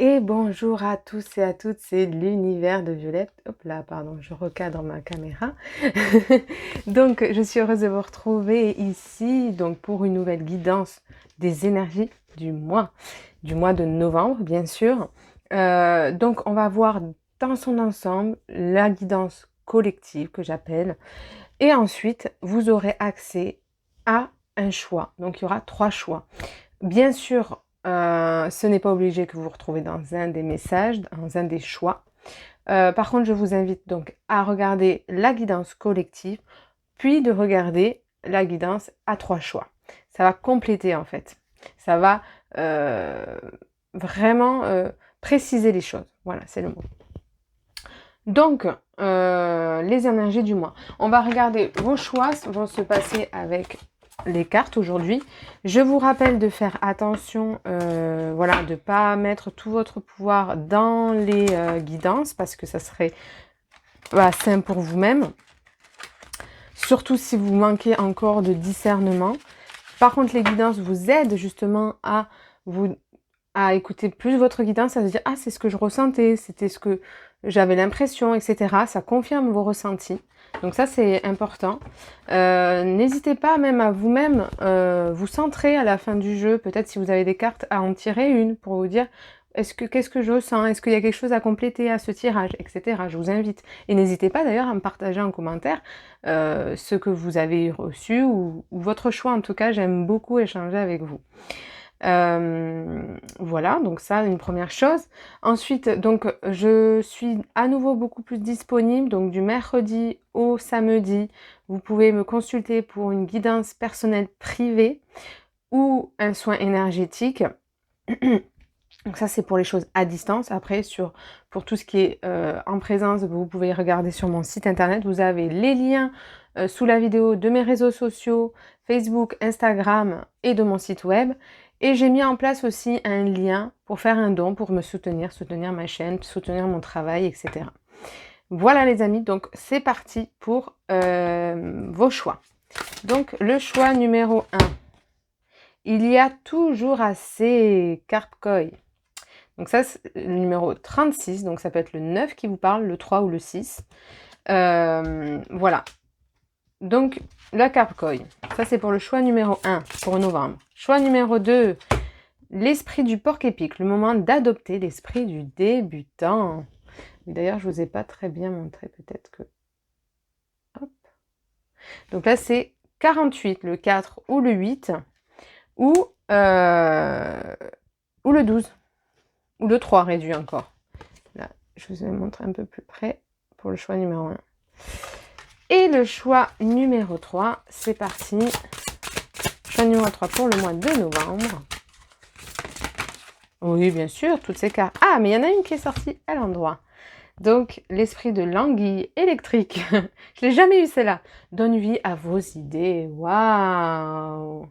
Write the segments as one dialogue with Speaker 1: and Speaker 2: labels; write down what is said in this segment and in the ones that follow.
Speaker 1: Et bonjour à tous et à toutes, c'est l'univers de Violette. Hop là, pardon, je recadre ma caméra. Donc, je suis heureuse de vous retrouver ici donc pour une nouvelle guidance des énergies du mois de novembre, bien sûr. Donc, on va voir dans son ensemble la guidance collective que j'appelle. Et ensuite, vous aurez accès à un choix. Donc, il y aura 3 choix. Bien sûr, ce n'est pas obligé que vous vous retrouvez dans un des messages, dans un des choix. Par contre, je vous invite donc à regarder la guidance collective, puis de regarder la guidance à 3 choix. Ça va compléter en fait. Ça va vraiment préciser les choses. Voilà, c'est le mot. Donc, les énergies du mois. On va regarder vos choix vont se passer avec les cartes aujourd'hui. Je vous rappelle de faire attention, voilà, de ne pas mettre tout votre pouvoir dans les guidances parce que ça serait sain pour vous-même. Surtout si vous manquez encore de discernement. Par contre, les guidances vous aident justement à écouter plus votre guidance, à se dire « Ah, c'est ce que je ressentais, c'était ce que j'avais l'impression, etc. » Ça confirme vos ressentis. Donc ça, c'est important. N'hésitez pas même à vous-même vous centrer à la fin du jeu. Peut-être si vous avez des cartes, à en tirer une pour vous dire qu'est-ce que je ressens? Est-ce qu'il y a quelque chose à compléter à ce tirage, etc. Je vous invite. Et n'hésitez pas d'ailleurs à me partager en commentaire ce que vous avez reçu ou votre choix. En tout cas, j'aime beaucoup échanger avec vous. Voilà, donc ça, une première chose. Ensuite, donc, je suis à nouveau beaucoup plus disponible, donc du mercredi au samedi, vous pouvez me consulter pour une guidance personnelle privée ou un soin énergétique. Donc ça, c'est pour les choses à distance. Après, pour tout ce qui est en présence, vous pouvez regarder sur mon site internet. Vous avez les liens sous la vidéo de mes réseaux sociaux, Facebook, Instagram et de mon site web. Et j'ai mis en place aussi un lien pour faire un don, pour me soutenir ma chaîne, soutenir mon travail, etc. Voilà les amis, donc c'est parti pour vos choix. Donc le choix numéro 1. Il y a toujours assez Carpcoy. Donc ça, c'est le numéro 36, donc ça peut être le 9 qui vous parle, le 3 ou le 6. Voilà. Donc, la Carpcoy, ça c'est pour le choix numéro 1, pour novembre. Choix numéro 2, l'esprit du porc-épic, le moment d'adopter l'esprit du débutant. D'ailleurs, je ne vous ai pas très bien montré, peut-être que... Hop. Donc là, c'est 48, le 4 ou le 8, ou le 12. Ou le 3 réduit encore. Là, je vous montre un peu plus près pour le choix numéro 1. Et le choix numéro 3, c'est parti. Choix numéro 3 pour le mois de novembre. Oui, bien sûr, toutes ces cartes. Ah, mais il y en a une qui est sortie à l'endroit. Donc, l'esprit de l'anguille électrique. Je l'ai jamais eu celle-là. Donne vie à vos idées. Waouh!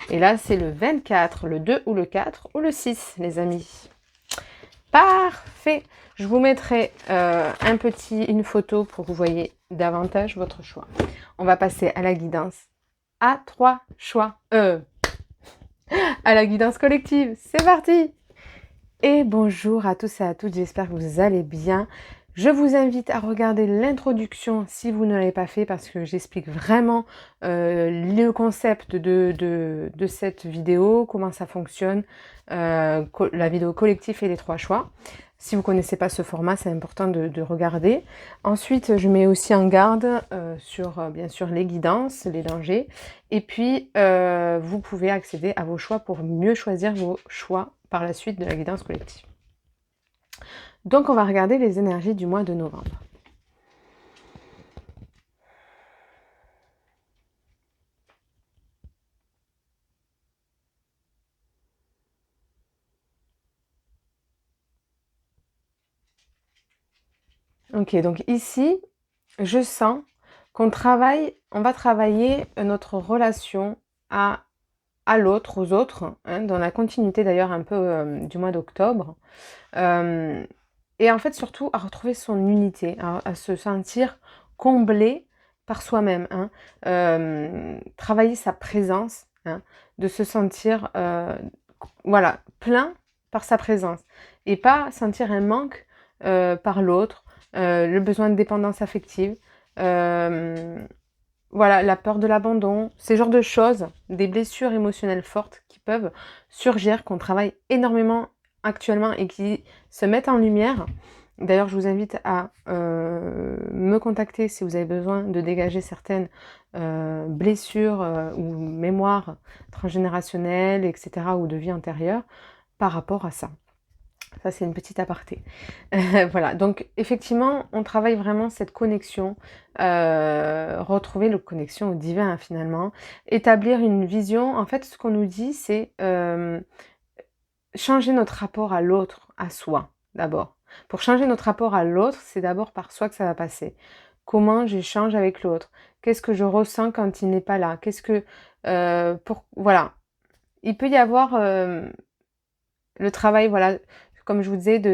Speaker 1: Et là, c'est le 24, le 2 ou le 4 ou le 6, les amis. Parfait. Je vous mettrai une photo pour que vous voyez davantage votre choix. On va passer à la guidance à 3 choix. À la guidance collective. C'est parti. Et bonjour à tous et à toutes. J'espère que vous allez bien. Je vous invite à regarder l'introduction si vous ne l'avez pas fait parce que j'explique vraiment le concept de cette vidéo, comment ça fonctionne, la vidéo collective et les 3 choix. Si vous ne connaissez pas ce format, c'est important de regarder. Ensuite, je mets aussi en garde sur, bien sûr, les guidances, les dangers. Et puis, vous pouvez accéder à vos choix pour mieux choisir vos choix par la suite de la guidance collective. Donc, on va regarder les énergies du mois de novembre. Ok, donc ici, je sens qu'on va travailler notre relation à l'autre, aux autres, hein, dans la continuité d'ailleurs un peu du mois d'octobre. Et en fait, surtout, à retrouver son unité, à se sentir comblé par soi-même. Hein. Travailler sa présence, hein, de se sentir voilà, plein par sa présence. et pas sentir un manque par l'autre, le besoin de dépendance affective, voilà, la peur de l'abandon, ces genres de choses, des blessures émotionnelles fortes qui peuvent surgir, qu'on travaille énormément actuellement et qui se mettent en lumière. D'ailleurs, je vous invite à me contacter si vous avez besoin de dégager certaines blessures ou mémoires transgénérationnelles, etc., ou de vie antérieure par rapport à ça. Ça, c'est une petite aparté. Voilà, donc effectivement, on travaille vraiment cette connexion, retrouver la connexion au divin finalement, établir une vision. En fait, ce qu'on nous dit, c'est changer notre rapport à l'autre, à soi, d'abord. Pour changer notre rapport à l'autre, c'est d'abord par soi que ça va passer. Comment j'échange avec l'autre? Qu'est-ce que je ressens quand il n'est pas là? Qu'est-ce que... voilà. Il peut y avoir le travail, voilà, comme je vous disais, il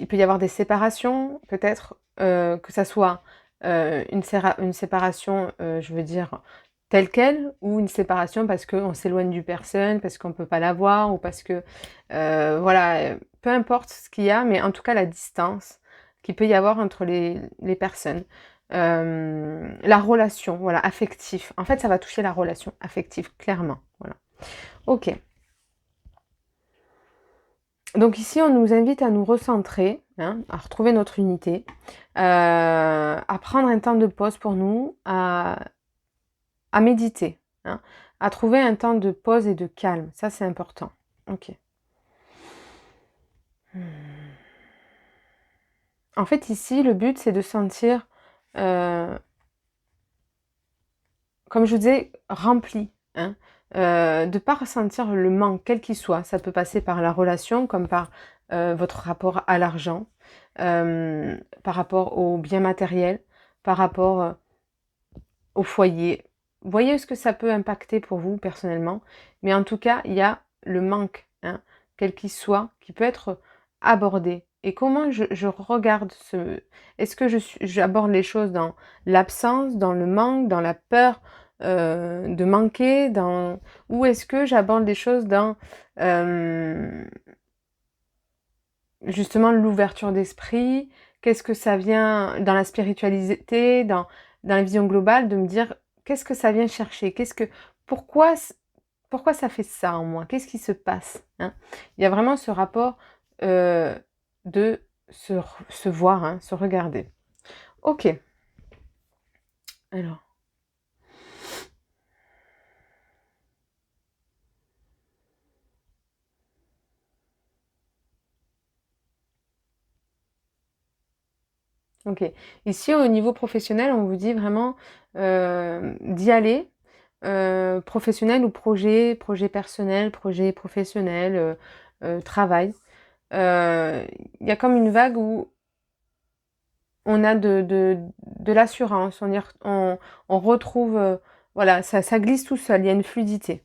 Speaker 1: peut y avoir des séparations, peut-être que ça soit une séparation, je veux dire, telle quelle, ou une séparation parce qu'on s'éloigne du personne, parce qu'on ne peut pas la voir, ou parce que, voilà, peu importe ce qu'il y a, mais en tout cas la distance qu'il peut y avoir entre les personnes. La relation, voilà, affective. En fait, ça va toucher la relation affective, clairement. Voilà. Ok. Donc ici, on nous invite à nous recentrer, hein, à retrouver notre unité, à prendre un temps de pause pour nous, à méditer, hein, à trouver un temps de pause et de calme. Ça, c'est important. Ok. En fait, ici, le but, c'est de sentir, comme je vous disais, rempli, hein, de ne pas ressentir le manque, quel qu'il soit. Ça peut passer par la relation, comme par votre rapport à l'argent, par rapport aux biens matériels, par rapport au foyer. Voyez ce que ça peut impacter pour vous personnellement. Mais en tout cas, il y a le manque, hein, quel qu'il soit, qui peut être abordé. Et comment je regarde ce... Est-ce que j'aborde les choses dans l'absence, dans le manque, dans la peur de manquer, ou est-ce que j'aborde les choses dans justement l'ouverture d'esprit? Qu'est-ce que ça vient dans la spiritualité, dans la vision globale, de me dire qu'est-ce que ça vient chercher? Pourquoi, pourquoi ça fait ça en moi? Qu'est-ce qui se passe, hein? Il y a vraiment ce rapport de se voir, hein, se regarder. Ok. Alors. Ok. Ici, au niveau professionnel, on vous dit vraiment d'y aller. Professionnel ou projet personnel, projet professionnel, travail. Il y a comme une vague où on a de l'assurance, on retrouve, voilà, ça glisse tout seul, il y a une fluidité.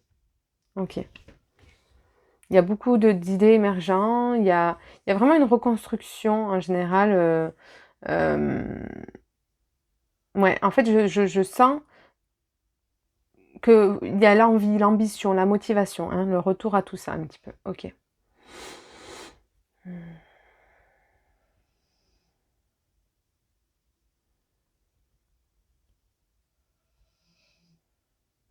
Speaker 1: Ok. Il y a beaucoup d'idées émergentes, il y a vraiment une reconstruction en général. Ouais, en fait, je sens qu'il y a l'envie, l'ambition, la motivation, hein, le retour à tout ça un petit peu. Ok.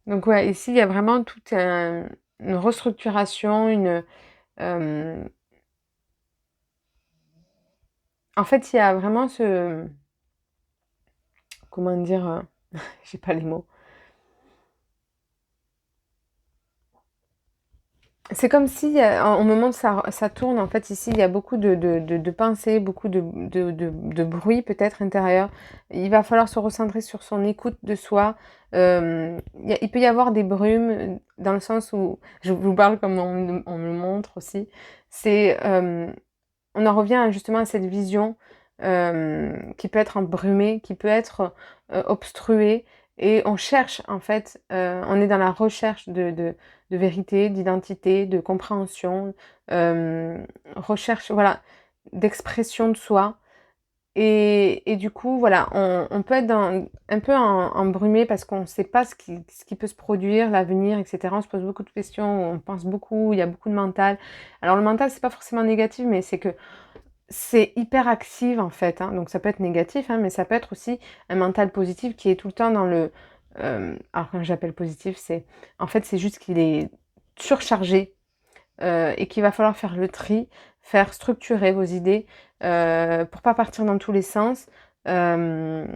Speaker 1: Donc ouais, ici, il y a vraiment toute une restructuration, en fait, il y a vraiment comment dire, j'ai pas les mots. C'est comme si, au moment où ça tourne, en fait, ici, il y a beaucoup de pensées, beaucoup de bruit peut-être intérieur. Il va falloir se recentrer sur son écoute de soi. Il peut y avoir des brumes, dans le sens où, je vous parle comme on me le montre aussi, c'est, on en revient justement à cette vision qui peut être embrumée, qui peut être obstruée, et on cherche en fait, on est dans la recherche de vérité, d'identité, de compréhension, recherche, voilà, d'expression de soi. Et du coup, voilà, on peut être un peu embrumé parce qu'on ne sait pas ce qui peut se produire, l'avenir, etc. On se pose beaucoup de questions, on pense beaucoup, il y a beaucoup de mental. Alors le mental, c'est pas forcément négatif, mais c'est que c'est hyper actif en fait, hein. Donc ça peut être négatif, hein, mais ça peut être aussi un mental positif qui est tout le temps dans le... alors quand j'appelle positif, c'est... En fait, c'est juste qu'il est surchargé et qu'il va falloir faire le tri, faire structurer vos idées pour pas partir dans tous les sens. Euh,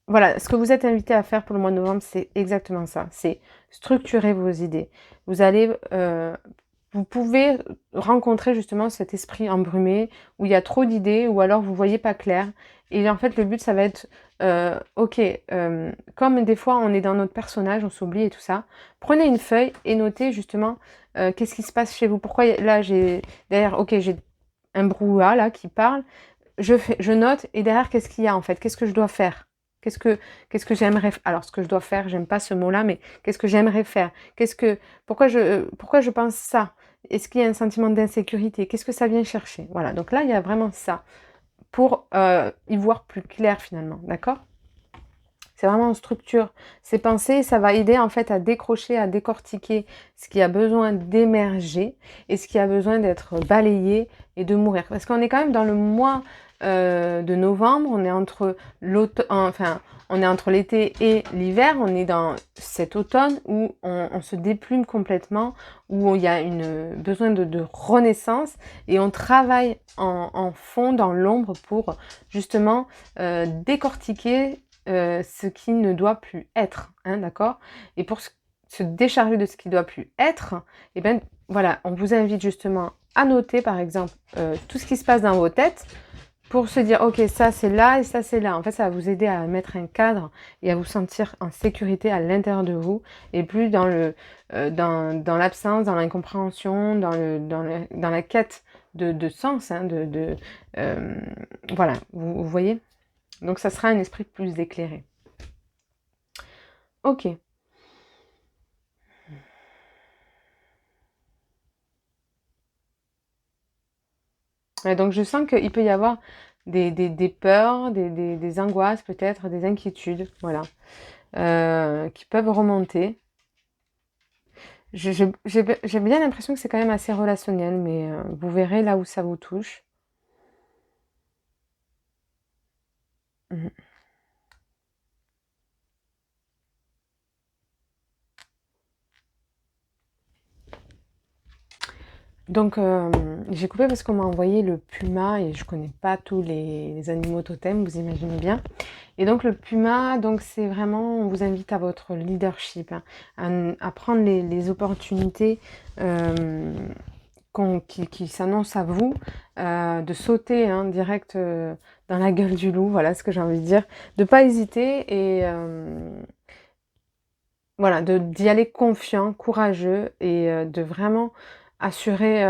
Speaker 1: voilà, ce que vous êtes invité à faire pour le mois de novembre, c'est exactement ça. C'est structurer vos idées. Vous allez, vous pouvez rencontrer justement cet esprit embrumé où il y a trop d'idées ou alors vous voyez pas clair. Et en fait, le but, ça va être, ok, comme des fois on est dans notre personnage, on s'oublie et tout ça. Prenez une feuille et notez justement qu'est-ce qui se passe chez vous. Pourquoi là j'ai derrière, ok, j'ai un brouhaha là qui parle. Je note et derrière qu'est-ce qu'il y a en fait? Qu'est-ce que je dois faire? Qu'est-ce que, qu'est-ce que j'aimerais... Alors, ce que je dois faire, j'aime pas ce mot-là, mais qu'est-ce que j'aimerais faire? Pourquoi je pense ça? Est-ce qu'il y a un sentiment d'insécurité? Qu'est-ce que ça vient chercher? Voilà, donc là, il y a vraiment ça pour y voir plus clair finalement, d'accord? C'est vraiment une structure. Ces pensées, ça va aider en fait à décrocher, à décortiquer ce qui a besoin d'émerger et ce qui a besoin d'être balayé et de mourir. Parce qu'on est quand même dans le mois de novembre, on est entre on est entre l'été et l'hiver, on est dans cet automne où on se déplume complètement, où il y a une besoin de renaissance et on travaille en fond dans l'ombre pour justement décortiquer ce qui ne doit plus être, hein, d'accord? Et pour se décharger de ce qui ne doit plus être, et ben voilà, on vous invite justement à noter par exemple tout ce qui se passe dans vos têtes pour se dire ok, ça c'est là et ça c'est là. En fait, ça va vous aider à mettre un cadre et à vous sentir en sécurité à l'intérieur de vous et plus dans le dans l'absence, dans l'incompréhension, dans la quête de sens, hein, voilà, vous voyez? Donc ça sera un esprit plus éclairé. Ok. Ouais, donc je sens qu'il peut y avoir des peurs, des angoisses peut-être, des inquiétudes, voilà, qui peuvent remonter. J'ai bien l'impression que c'est quand même assez relationnel, mais vous verrez là où ça vous touche. Mhm. Donc, j'ai coupé parce qu'on m'a envoyé le puma et je connais pas tous les animaux totems, vous imaginez bien. Et donc, le puma, donc c'est vraiment, on vous invite à votre leadership, hein, à prendre les opportunités qui s'annoncent à vous, de sauter hein, direct dans la gueule du loup, voilà ce que j'ai envie de dire, de pas hésiter et voilà, d'y aller confiant, courageux et de vraiment assurer,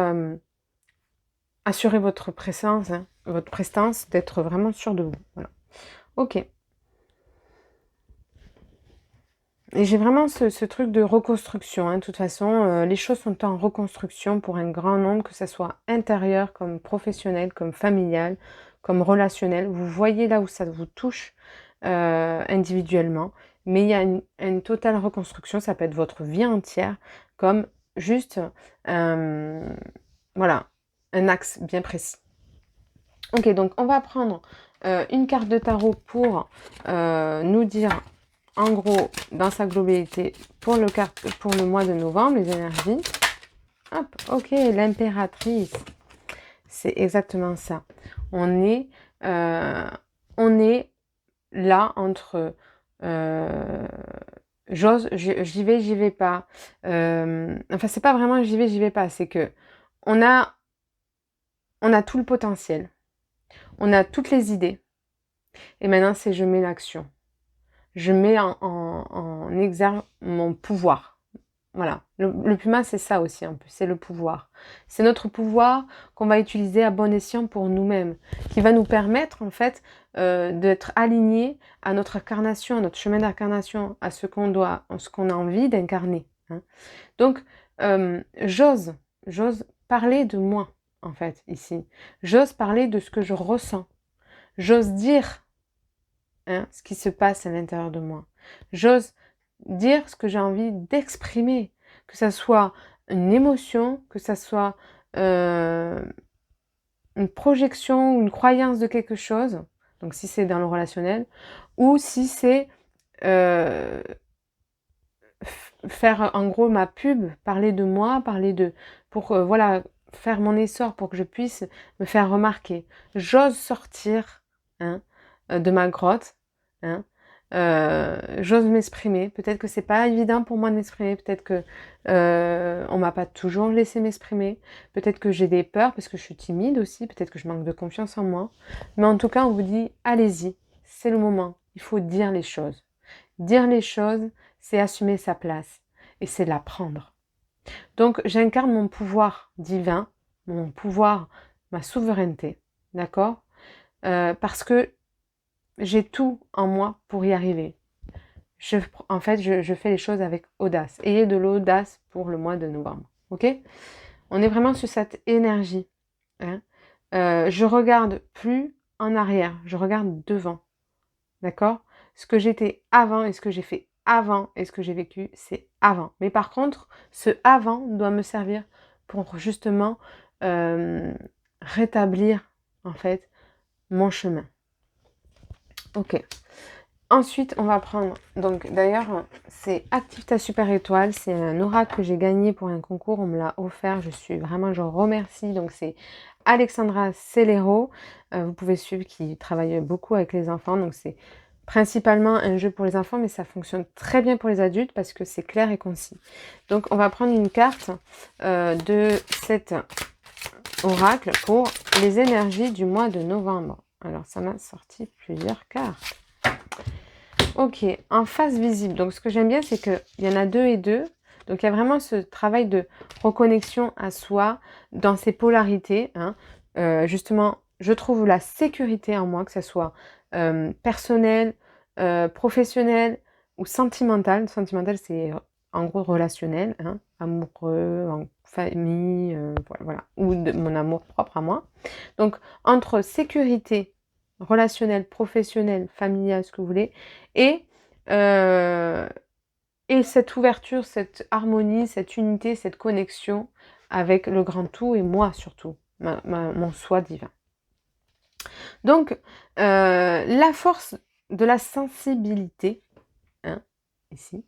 Speaker 1: assurer votre prestance, d'être vraiment sûr de vous. Voilà. Ok. Et j'ai vraiment ce truc de reconstruction. Hein. De toute façon, les choses sont en reconstruction pour un grand nombre, que ce soit intérieur, comme professionnel, comme familial, comme relationnel. Vous voyez là où ça vous touche individuellement. Mais il y a une totale reconstruction. Ça peut être votre vie entière, comme juste voilà, un axe bien précis. Ok, donc on va prendre une carte de tarot pour nous dire en gros, dans sa globalité, pour le mois de novembre, les énergies. Hop, ok, l'impératrice. C'est exactement ça. On est, euh, on est là entre j'y vais, j'y vais pas. Enfin, c'est pas vraiment j'y vais pas. C'est que on a, on a tout le potentiel. On a toutes les idées. Et maintenant, c'est je mets l'action. Je mets en exergue mon pouvoir. Voilà, le puma, c'est ça aussi un peu, c'est le pouvoir. C'est notre pouvoir qu'on va utiliser à bon escient pour nous-mêmes, qui va nous permettre en fait d'être alignés à notre incarnation, à notre chemin d'incarnation, à ce qu'on a envie d'incarner. Hein. Donc, j'ose parler de moi en fait ici. J'ose parler de ce que je ressens. J'ose dire ce qui se passe à l'intérieur de moi. J'ose dire ce que j'ai envie d'exprimer, que ça soit une émotion, que ça soit une projection, une croyance de quelque chose, donc si c'est dans le relationnel, ou si c'est faire en gros ma pub, parler de moi, pour voilà, faire mon essor, pour que je puisse me faire remarquer. J'ose sortir de ma grotte, hein, j'ose m'exprimer. Peut-être que c'est pas évident pour moi de m'exprimer, peut-être que on m'a pas toujours laissé m'exprimer, peut-être que j'ai des peurs parce que je suis timide aussi, peut-être que je manque de confiance en moi. Mais en tout cas, on vous dit allez-y, c'est le moment. Il faut dire les choses. Dire les choses, c'est assumer sa place et c'est la prendre. Donc j'incarne mon pouvoir divin, mon pouvoir, ma souveraineté, d'accord, parce que j'ai tout en moi pour y arriver. En fait, je fais les choses avec audace. Ayez de l'audace pour le mois de novembre, ok? On est vraiment sur cette énergie. Hein. Je regarde plus en arrière, je regarde devant, d'accord? Ce que j'étais avant et ce que j'ai fait avant et ce que j'ai vécu, c'est avant. Mais par contre, ce avant doit me servir pour justement rétablir en fait mon chemin. Ok. Ensuite, on va prendre, donc d'ailleurs, c'est Active ta super étoile, c'est un oracle que j'ai gagné pour un concours, on me l'a offert, je remercie, donc c'est Alexandra Celero, vous pouvez suivre, qui travaille beaucoup avec les enfants, donc c'est principalement un jeu pour les enfants, mais ça fonctionne très bien pour les adultes parce que c'est clair et concis. Donc on va prendre une carte de cet oracle pour les énergies du mois de novembre. Alors ça m'a sorti plusieurs cartes. Ok, en face visible. Donc, ce que j'aime bien, c'est qu'il y en a 2 et 2. Donc, il y a vraiment ce travail de reconnexion à soi dans ses polarités. Justement, je trouve la sécurité en moi, que ce soit personnel, professionnel ou sentimental. Sentimental, c'est en gros relationnel, amoureux, en famille, voilà, ou de mon amour propre à moi. Donc, entre sécurité relationnelle, professionnelle, familiale, ce que vous voulez, et, euh, et cette ouverture, cette harmonie, cette unité, cette connexion avec le grand tout et moi surtout, mon soi divin. Donc, la force de la sensibilité, ici,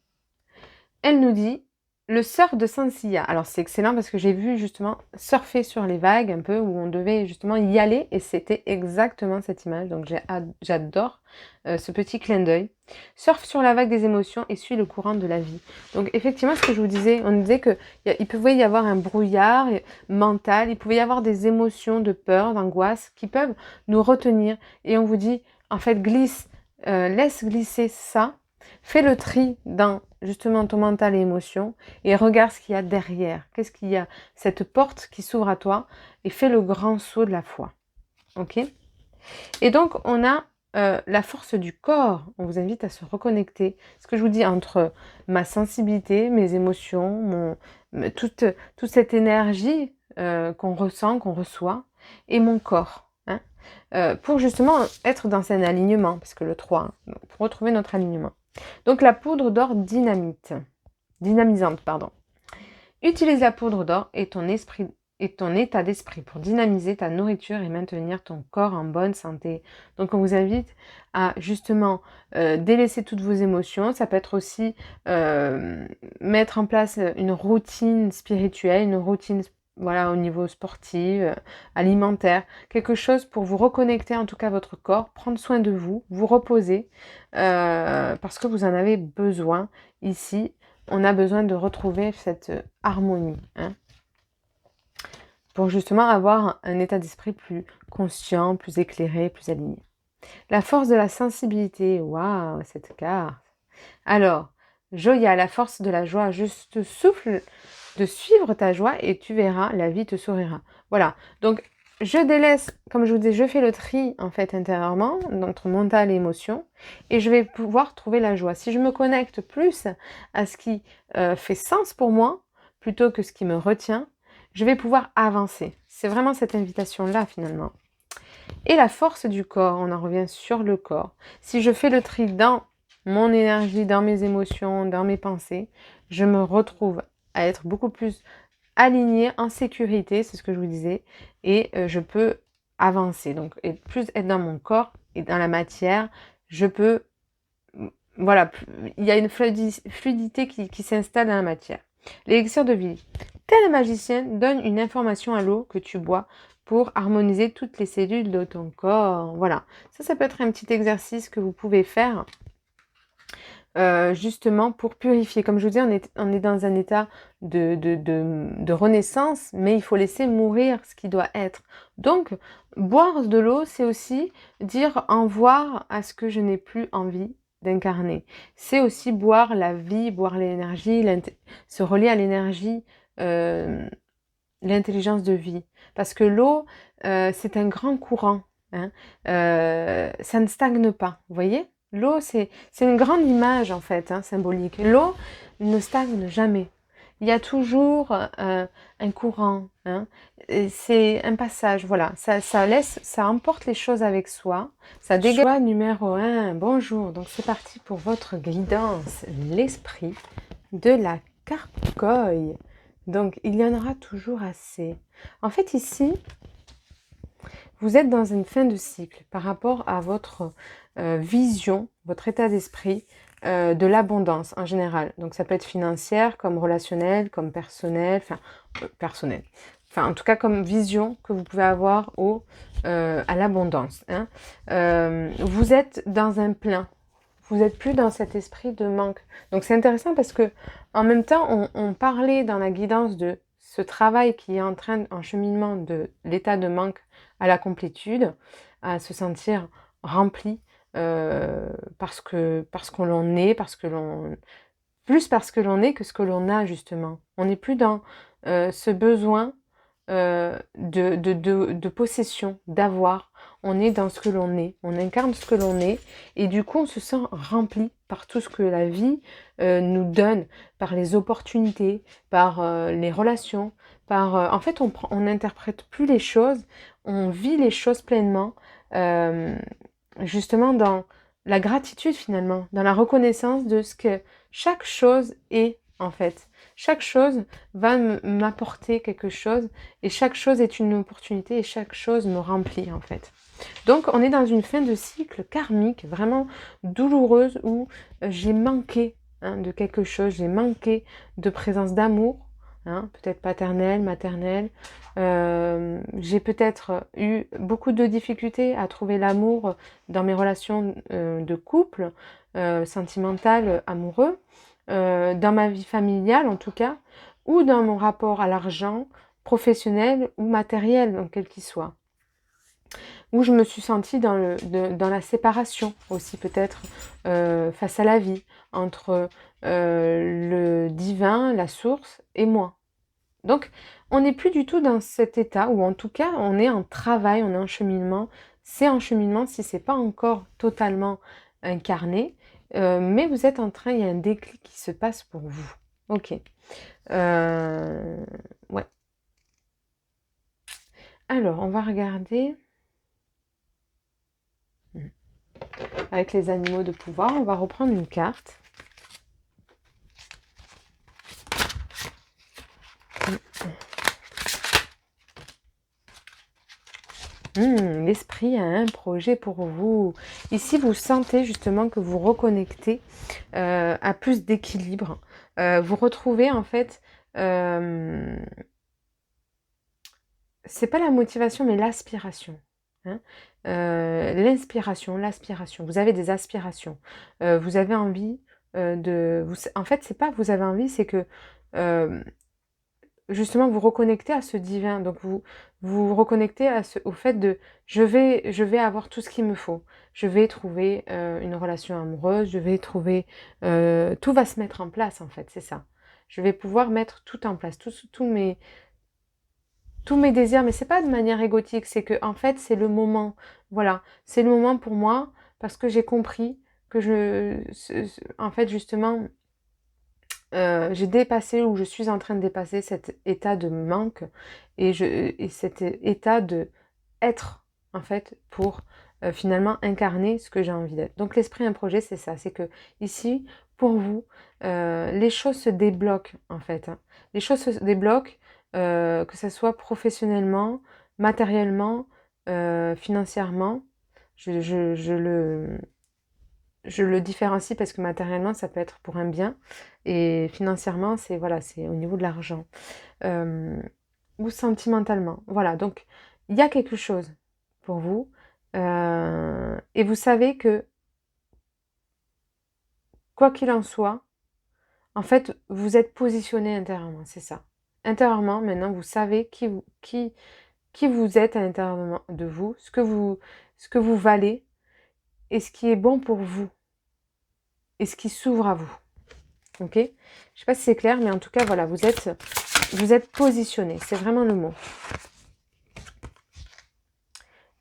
Speaker 1: elle nous dit le surf de Saint Sia. Alors c'est excellent parce que j'ai vu justement surfer sur les vagues un peu où on devait justement y aller et c'était exactement cette image. Donc j'adore ce petit clin d'œil. Surfe sur la vague des émotions et suis le courant de la vie. Donc effectivement ce que je vous disais, on disait qu'il pouvait y avoir un brouillard mental, il pouvait y avoir des émotions de peur, d'angoisse qui peuvent nous retenir et on vous dit en fait laisse glisser ça. Fais le tri dans justement ton mental et émotion et regarde ce qu'il y a derrière. Qu'est-ce qu'il y a? Cette porte qui s'ouvre à toi et fais le grand saut de la foi. Ok? Et donc, on a la force du corps. On vous invite à se reconnecter. Ce que je vous dis entre ma sensibilité, mes émotions, toute cette énergie qu'on ressent, qu'on reçoit, et mon corps. Pour justement être dans un alignement, parce que le 3, pour retrouver notre alignement. Donc la poudre d'or dynamisante, pardon. Utilise la poudre d'or et ton état d'esprit pour dynamiser ta nourriture et maintenir ton corps en bonne santé. Donc on vous invite à justement délaisser toutes vos émotions. Ça peut être aussi mettre en place une routine spirituelle, une routine voilà, au niveau sportif, alimentaire, quelque chose pour vous reconnecter en tout cas à votre corps, prendre soin de vous, vous reposer, parce que vous en avez besoin. Ici, on a besoin de retrouver cette harmonie, pour justement avoir un état d'esprit plus conscient, plus éclairé, plus aligné. La force de la sensibilité, waouh, cette carte. Alors, Joya, la force de la joie, juste souffle de suivre ta joie et tu verras, la vie te sourira. Voilà, donc je délaisse, comme je vous dis, je fais le tri en fait intérieurement, entre mental et émotion, et je vais pouvoir trouver la joie. Si je me connecte plus à ce qui fait sens pour moi, plutôt que ce qui me retient, je vais pouvoir avancer. C'est vraiment cette invitation-là finalement. Et la force du corps, on en revient sur le corps. Si je fais le tri dans mon énergie, dans mes émotions, dans mes pensées, je me retrouve à être beaucoup plus alignée, en sécurité, c'est ce que je vous disais, et je peux avancer. Donc, et plus être dans mon corps et dans la matière, je peux, voilà, il y a une fluidité qui s'installe dans la matière. L'élixir de vie. Tel magicien donne une information à l'eau que tu bois pour harmoniser toutes les cellules de ton corps. Voilà, ça peut être un petit exercice que vous pouvez faire justement pour purifier. Comme je vous dis, on est dans un état de renaissance, mais il faut laisser mourir ce qui doit être. Donc, boire de l'eau, c'est aussi dire au revoir à ce que je n'ai plus envie d'incarner. C'est aussi boire la vie, boire l'énergie, se relier à l'énergie, l'intelligence de vie. Parce que l'eau, c'est un grand courant. Hein. Ça ne stagne pas, vous voyez? L'eau, c'est une grande image, en fait, hein, symbolique. L'eau ne stagne jamais. Il y a toujours un courant. Hein. C'est un passage, voilà. Ça emporte les choses avec soi. Ça dégage. Choix numéro 1. Bonjour. Donc, c'est parti pour votre guidance. L'esprit de la carcoï. Donc, il y en aura toujours assez. En fait, ici, vous êtes dans une fin de cycle par rapport à votre vision, votre état d'esprit de l'abondance en général. Donc, ça peut être financière, comme relationnelle, comme personnelle, enfin, personnelle. Enfin, en tout cas, comme vision que vous pouvez avoir à l'abondance. Hein. Vous êtes dans un plein. Vous n'êtes plus dans cet esprit de manque. Donc, c'est intéressant parce que en même temps, on parlait dans la guidance de ce travail qui est en cheminement de l'état de manque à la complétude, à se sentir rempli parce qu'on l'on est, plus parce que l'on est que ce que l'on a justement. On n'est plus dans ce besoin de possession, d'avoir. On est dans ce que l'on est, on incarne ce que l'on est, et du coup on se sent rempli par tout ce que la vie nous donne, par les opportunités, par les relations, en fait on n'interprète plus les choses, on vit les choses pleinement, justement dans la gratitude finalement, dans la reconnaissance de ce que chaque chose est en fait. Chaque chose va m'apporter quelque chose et chaque chose est une opportunité et chaque chose me remplit en fait. Donc on est dans une fin de cycle karmique vraiment douloureuse où j'ai manqué de quelque chose, j'ai manqué de présence d'amour, peut-être paternelle, maternelle. J'ai peut-être eu beaucoup de difficultés à trouver l'amour dans mes relations de couple, sentimentales, amoureux. Dans ma vie familiale en tout cas, ou dans mon rapport à l'argent, professionnel ou matériel, donc quel qu'il soit. Où je me suis sentie dans la séparation aussi peut-être face à la vie, entre le divin, la source et moi. Donc on n'est plus du tout dans cet état, ou en tout cas on est en travail, on est en cheminement. C'est en cheminement si c'est pas encore totalement incarné, mais vous êtes en train, il y a un déclic qui se passe pour vous. Ok. Ouais. Alors, on va regarder avec les animaux de pouvoir. On va reprendre une carte. L'esprit a un projet pour vous. Ici, vous sentez justement que vous reconnectez à plus d'équilibre. Vous retrouvez en fait, c'est pas la motivation, mais l'aspiration. Hein. L'inspiration, l'aspiration. Vous avez des aspirations. Vous avez envie en fait, c'est pas vous avez envie, c'est que justement vous reconnectez à ce divin. Donc vous reconnectez au fait de je vais avoir tout ce qu'il me faut. Je vais trouver une relation amoureuse, je vais trouver tout va se mettre en place en fait, c'est ça. Je vais pouvoir mettre tout en place, tous mes désirs, mais c'est pas de manière égotique, c'est que en fait c'est le moment, voilà, c'est le moment pour moi parce que j'ai compris que en fait justement j'ai dépassé ou je suis en train de dépasser cet état de manque et cet état de être en fait, pour finalement incarner ce que j'ai envie d'être. Donc l'esprit un projet, c'est ça, c'est que ici, pour vous, les choses se débloquent, en fait. Hein. Les choses se débloquent, que ce soit professionnellement, matériellement, financièrement. Je le différencie parce que matériellement, ça peut être pour un bien. Et financièrement, c'est voilà, c'est au niveau de l'argent. Euh, ou sentimentalement. Voilà, donc il y a quelque chose pour vous. Et vous savez que, quoi qu'il en soit, en fait, vous êtes positionné intérieurement, c'est ça. Intérieurement, maintenant, vous savez qui vous êtes à l'intérieur de vous, ce que vous valez et ce qui est bon pour vous et ce qui s'ouvre à vous. Ok? Je ne sais pas si c'est clair, mais en tout cas, voilà, vous êtes positionné. C'est vraiment le mot.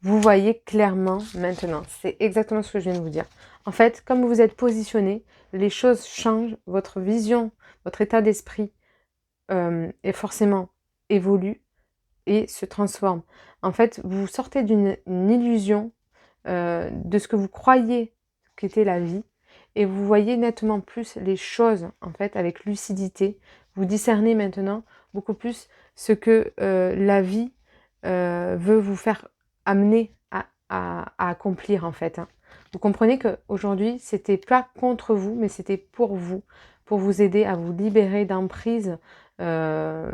Speaker 1: Vous voyez clairement maintenant. C'est exactement ce que je viens de vous dire. En fait, comme vous êtes positionné, les choses changent. Votre vision, votre état d'esprit est forcément évolue et se transforme. En fait, vous sortez d'une illusion de ce que vous croyez qu'était la vie et vous voyez nettement plus les choses en fait avec lucidité. Vous discernez maintenant beaucoup plus ce que la vie veut vous faire amener à accomplir en fait. Hein. Vous comprenez qu'aujourd'hui, c'était pas contre vous, mais c'était pour vous aider à vous libérer d'emprise d'un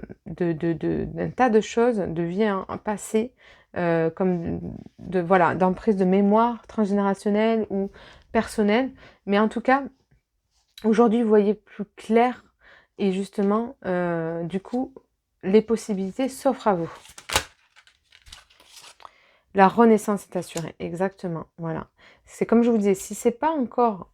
Speaker 1: tas de choses, de vie en passé, comme voilà, d'emprise de mémoire transgénérationnelle ou personnelle. Mais en tout cas, aujourd'hui, vous voyez plus clair et justement, du coup, les possibilités s'offrent à vous. La renaissance est assurée, exactement. Voilà. C'est comme je vous disais, si c'est pas encore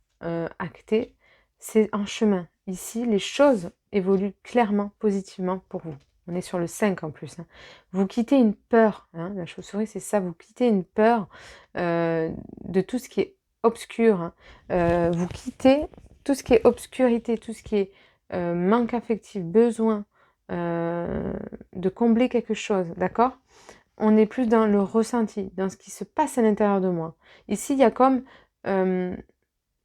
Speaker 1: acté, c'est en chemin. Ici, les choses évoluent clairement, positivement pour vous. On est sur le 5 en plus. Hein. Vous quittez une peur. Hein, la chauve-souris, c'est ça. Vous quittez une peur de tout ce qui est obscur. Hein. Vous quittez tout ce qui est obscurité, tout ce qui est manque affectif, besoin de combler quelque chose. D'accord ? On est plus dans le ressenti, dans ce qui se passe à l'intérieur de moi. Ici, il y a comme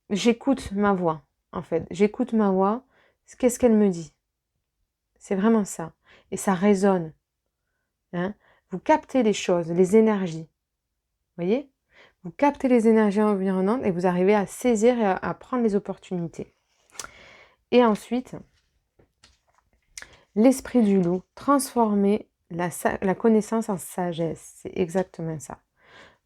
Speaker 1: j'écoute ma voix, en fait. J'écoute ma voix. Qu'est-ce qu'elle me dit? C'est vraiment ça. Et ça résonne. Hein. Vous captez les choses, les énergies. Vous voyez? Vous captez les énergies environnantes et vous arrivez à saisir et à prendre les opportunités. Et ensuite, l'esprit du loup, transformer la connaissance en sagesse. C'est exactement ça.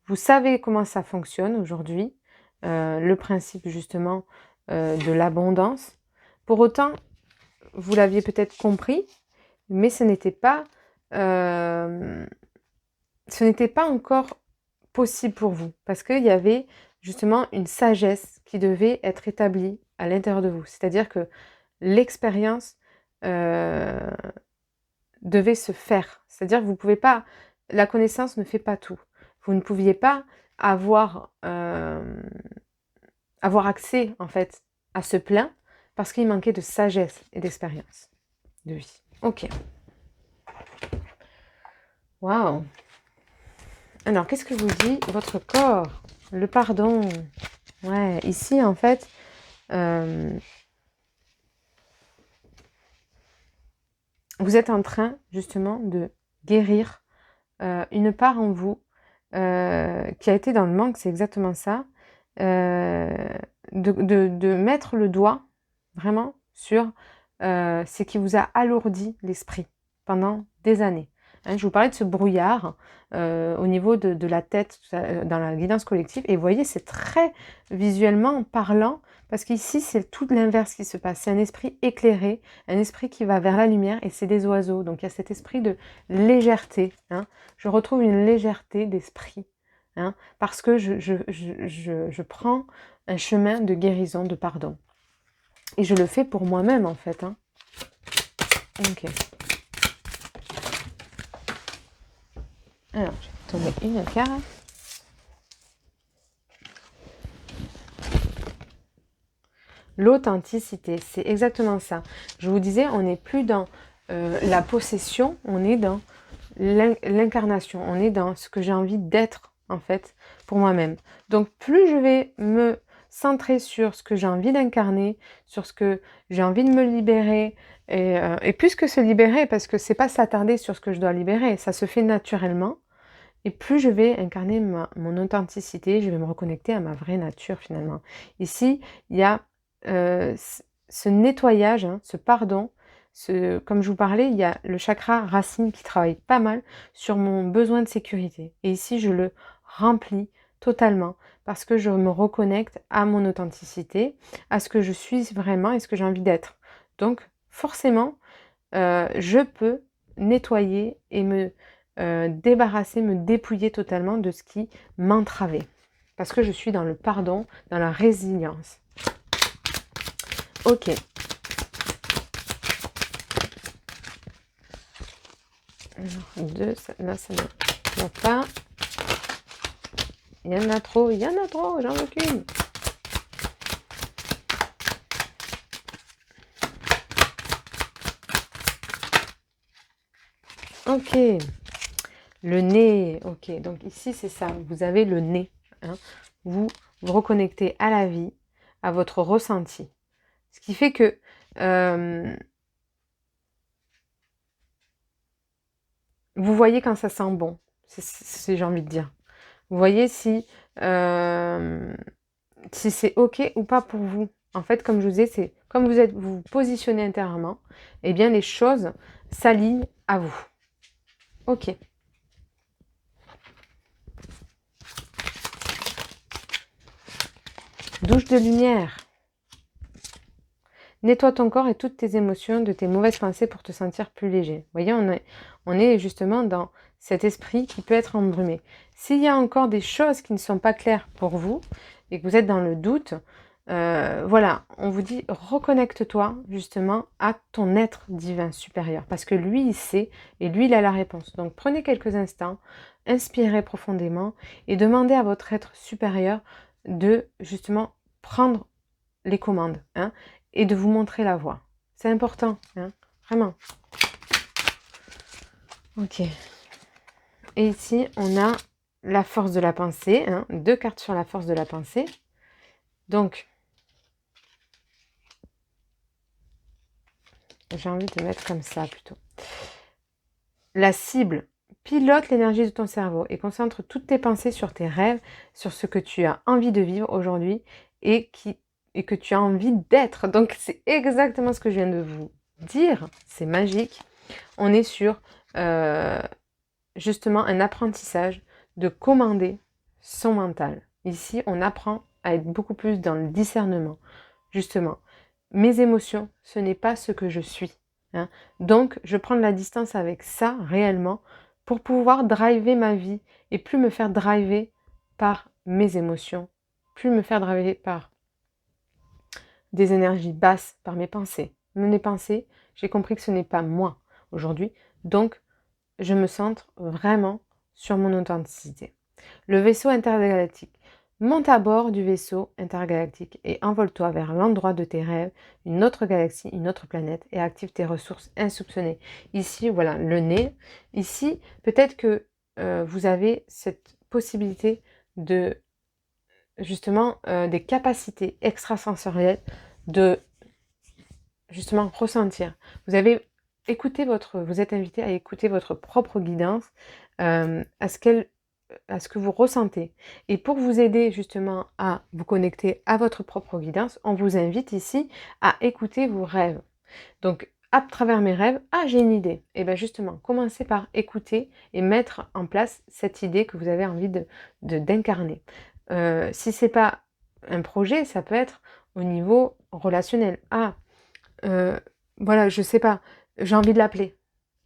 Speaker 1: Vous savez comment ça fonctionne aujourd'hui, le principe justement de l'abondance. Pour autant, vous l'aviez peut-être compris, mais ce n'était pas encore possible pour vous, parce qu'il y avait justement une sagesse qui devait être établie à l'intérieur de vous. C'est-à-dire que l'expérience devait se faire. C'est-à-dire que vous pouvez pas, la connaissance ne fait pas tout. Vous ne pouviez pas avoir accès en fait à ce plein parce qu'il manquait de sagesse et d'expérience de vie. Ok. Waouh. Alors, qu'est-ce que vous dit votre corps? Le pardon. Ouais, ici en fait, vous êtes en train justement de guérir une part en vous qui a été dans le manque, c'est exactement ça, de mettre le doigt vraiment sur ce qui vous a alourdi l'esprit pendant des années. Hein, je vous parlais de ce brouillard au niveau de la tête dans la guidance collective et vous voyez c'est très visuellement parlant parce qu'ici c'est tout l'inverse qui se passe, c'est un esprit éclairé, un esprit qui va vers la lumière et c'est des oiseaux, donc il y a cet esprit de légèreté, hein. Je retrouve une légèreté d'esprit, hein, parce que je prends un chemin de guérison, de pardon. Et je le fais pour moi-même, en fait. Hein. Ok. Alors, je vais tomber une carte. L'authenticité, c'est exactement ça. Je vous disais, on n'est plus dans la possession, on est dans l'incarnation. On est dans ce que j'ai envie d'être, en fait, pour moi-même. Donc, plus je vais me centrer sur ce que j'ai envie d'incarner, sur ce que j'ai envie de me libérer, et plus que se libérer, parce que c'est pas s'attarder sur ce que je dois libérer, ça se fait naturellement, et plus je vais incarner mon authenticité, je vais me reconnecter à ma vraie nature finalement. Ici, il y a ce nettoyage, hein, ce pardon, comme je vous parlais, il y a le chakra racine qui travaille pas mal sur mon besoin de sécurité. Et ici, je le remplis totalement parce que je me reconnecte à mon authenticité, à ce que je suis vraiment et ce que j'ai envie d'être. Donc, forcément, je peux nettoyer et me débarrasser, me dépouiller totalement de ce qui m'entravait. Parce que je suis dans le pardon, dans la résilience. Ok. Alors, deux, là ça ne va pas. Il y en a trop, j'en veux qu'une. Ok. Le nez, ok. Donc ici, c'est ça. Vous avez le nez. Hein. Vous vous reconnectez à la vie, à votre ressenti. Ce qui fait que vous voyez quand ça sent bon. C'est j'ai envie de dire. Vous voyez si c'est ok ou pas pour vous. En fait, comme je vous disais, c'est comme vous vous positionnez intérieurement, eh bien les choses s'alignent à vous. Ok. Douche de lumière. Nettoie ton corps et toutes tes émotions de tes mauvaises pensées pour te sentir plus léger. Vous voyez, on est justement dans cet esprit qui peut être embrumé. S'il y a encore des choses qui ne sont pas claires pour vous et que vous êtes dans le doute, voilà, on vous dit reconnecte-toi justement à ton être divin supérieur parce que lui, il sait et lui, il a la réponse. Donc prenez quelques instants, inspirez profondément et demandez à votre être supérieur de justement prendre les commandes, hein, et de vous montrer la voie. C'est important, hein, vraiment. Ok. Et ici, on a la force de la pensée, hein, 2 cartes sur la force de la pensée. Donc, j'ai envie de mettre comme ça plutôt. La cible pilote l'énergie de ton cerveau et concentre toutes tes pensées sur tes rêves, sur ce que tu as envie de vivre aujourd'hui et que tu as envie d'être. Donc, c'est exactement ce que je viens de vous dire. C'est magique. On est sur justement un apprentissage de commander son mental. Ici, on apprend à être beaucoup plus dans le discernement. Justement, mes émotions, ce n'est pas ce que je suis. Hein. Donc, je prends de la distance avec ça réellement pour pouvoir driver ma vie et plus me faire driver par mes émotions, plus me faire driver par des énergies basses, par mes pensées. Mes pensées, j'ai compris que ce n'est pas moi aujourd'hui. Donc, je me centre vraiment sur mon authenticité. Le vaisseau intergalactique. Monte à bord du vaisseau intergalactique et envole-toi vers l'endroit de tes rêves, une autre galaxie, une autre planète et active tes ressources insoupçonnées. Ici, voilà, le nez. Ici, peut-être que vous avez cette possibilité de, justement, des capacités extrasensorielles de, justement, ressentir. Vous avez vous êtes invité à écouter votre propre guidance, à ce que vous ressentez. Et pour vous aider justement à vous connecter à votre propre guidance, on vous invite ici à écouter vos rêves. Donc, à travers mes rêves, j'ai une idée. Et bien justement, commencez par écouter et mettre en place cette idée que vous avez envie d'incarner. Si c'est pas un projet, ça peut être au niveau relationnel. Voilà, je sais pas, j'ai envie de l'appeler.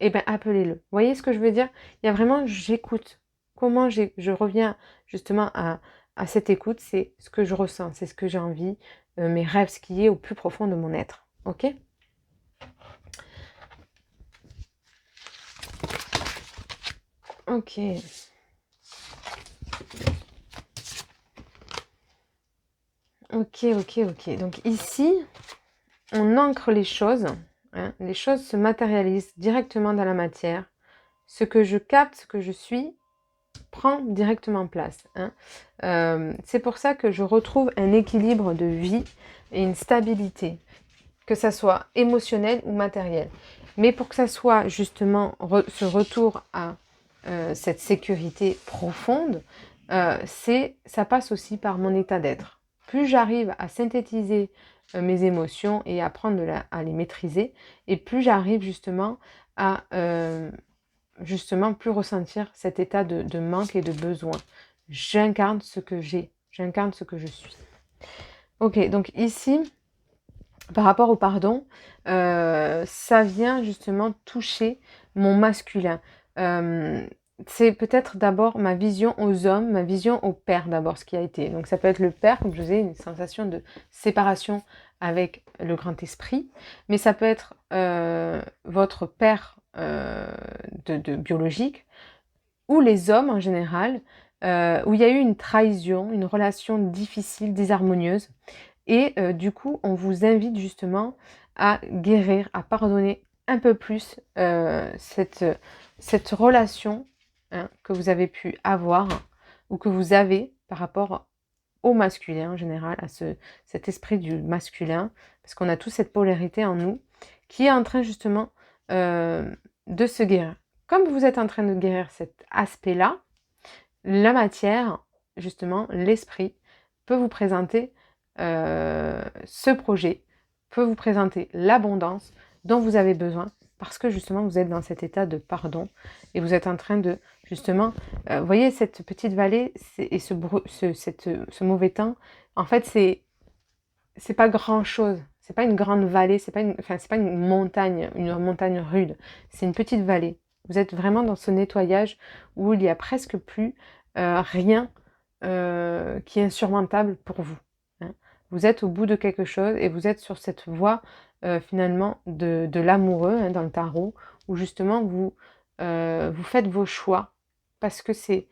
Speaker 1: Eh bien, appelez-le. Vous voyez ce que je veux dire? Il y a vraiment, j'écoute. Comment je reviens justement à cette écoute, c'est ce que je ressens, c'est ce que j'ai envie, mes rêves, ce qui est au plus profond de mon être. Ok? Ok. Ok. Donc ici, on ancre les choses. Hein, les choses se matérialisent directement dans la matière. Ce que je capte, ce que je suis, prend directement place. Hein. C'est pour ça que je retrouve un équilibre de vie et une stabilité, que ça soit émotionnel ou matériel. Mais pour que ça soit justement ce retour à cette sécurité profonde, ça passe aussi par mon état d'être. Plus j'arrive à synthétiser mes émotions et apprendre à les maîtriser, et plus j'arrive justement à plus ressentir cet état de manque et de besoin. J'incarne ce que j'ai, j'incarne ce que je suis. Ok, donc ici, par rapport au pardon, ça vient justement toucher mon masculin. C'est peut-être d'abord ma vision aux hommes, ma vision au père d'abord, ce qui a été. Donc ça peut être le père, comme je vous ai, une sensation de séparation avec le grand esprit, mais ça peut être votre père de biologique, ou les hommes en général, où il y a eu une trahison, une relation difficile, désharmonieuse, et du coup, on vous invite justement à guérir, à pardonner un peu plus cette relation hein, que vous avez pu avoir ou que vous avez par rapport au masculin en général, à cet esprit du masculin, parce qu'on a tous cette polarité en nous qui est en train justement de se guérir. Comme vous êtes en train de guérir cet aspect-là, la matière, justement, l'esprit, peut vous présenter ce projet, peut vous présenter l'abondance dont vous avez besoin parce que justement vous êtes dans cet état de pardon et vous êtes en train de justement, vous voyez cette petite vallée et ce mauvais temps, en fait c'est pas grand chose, c'est pas une grande vallée, c'est pas une montagne rude, c'est une petite vallée. Vous êtes vraiment dans ce nettoyage où il y a presque plus rien qui est insurmontable pour vous. Hein. Vous êtes au bout de quelque chose et vous êtes sur cette voie finalement de l'amoureux hein, dans le tarot, où justement vous faites vos choix parce que c'est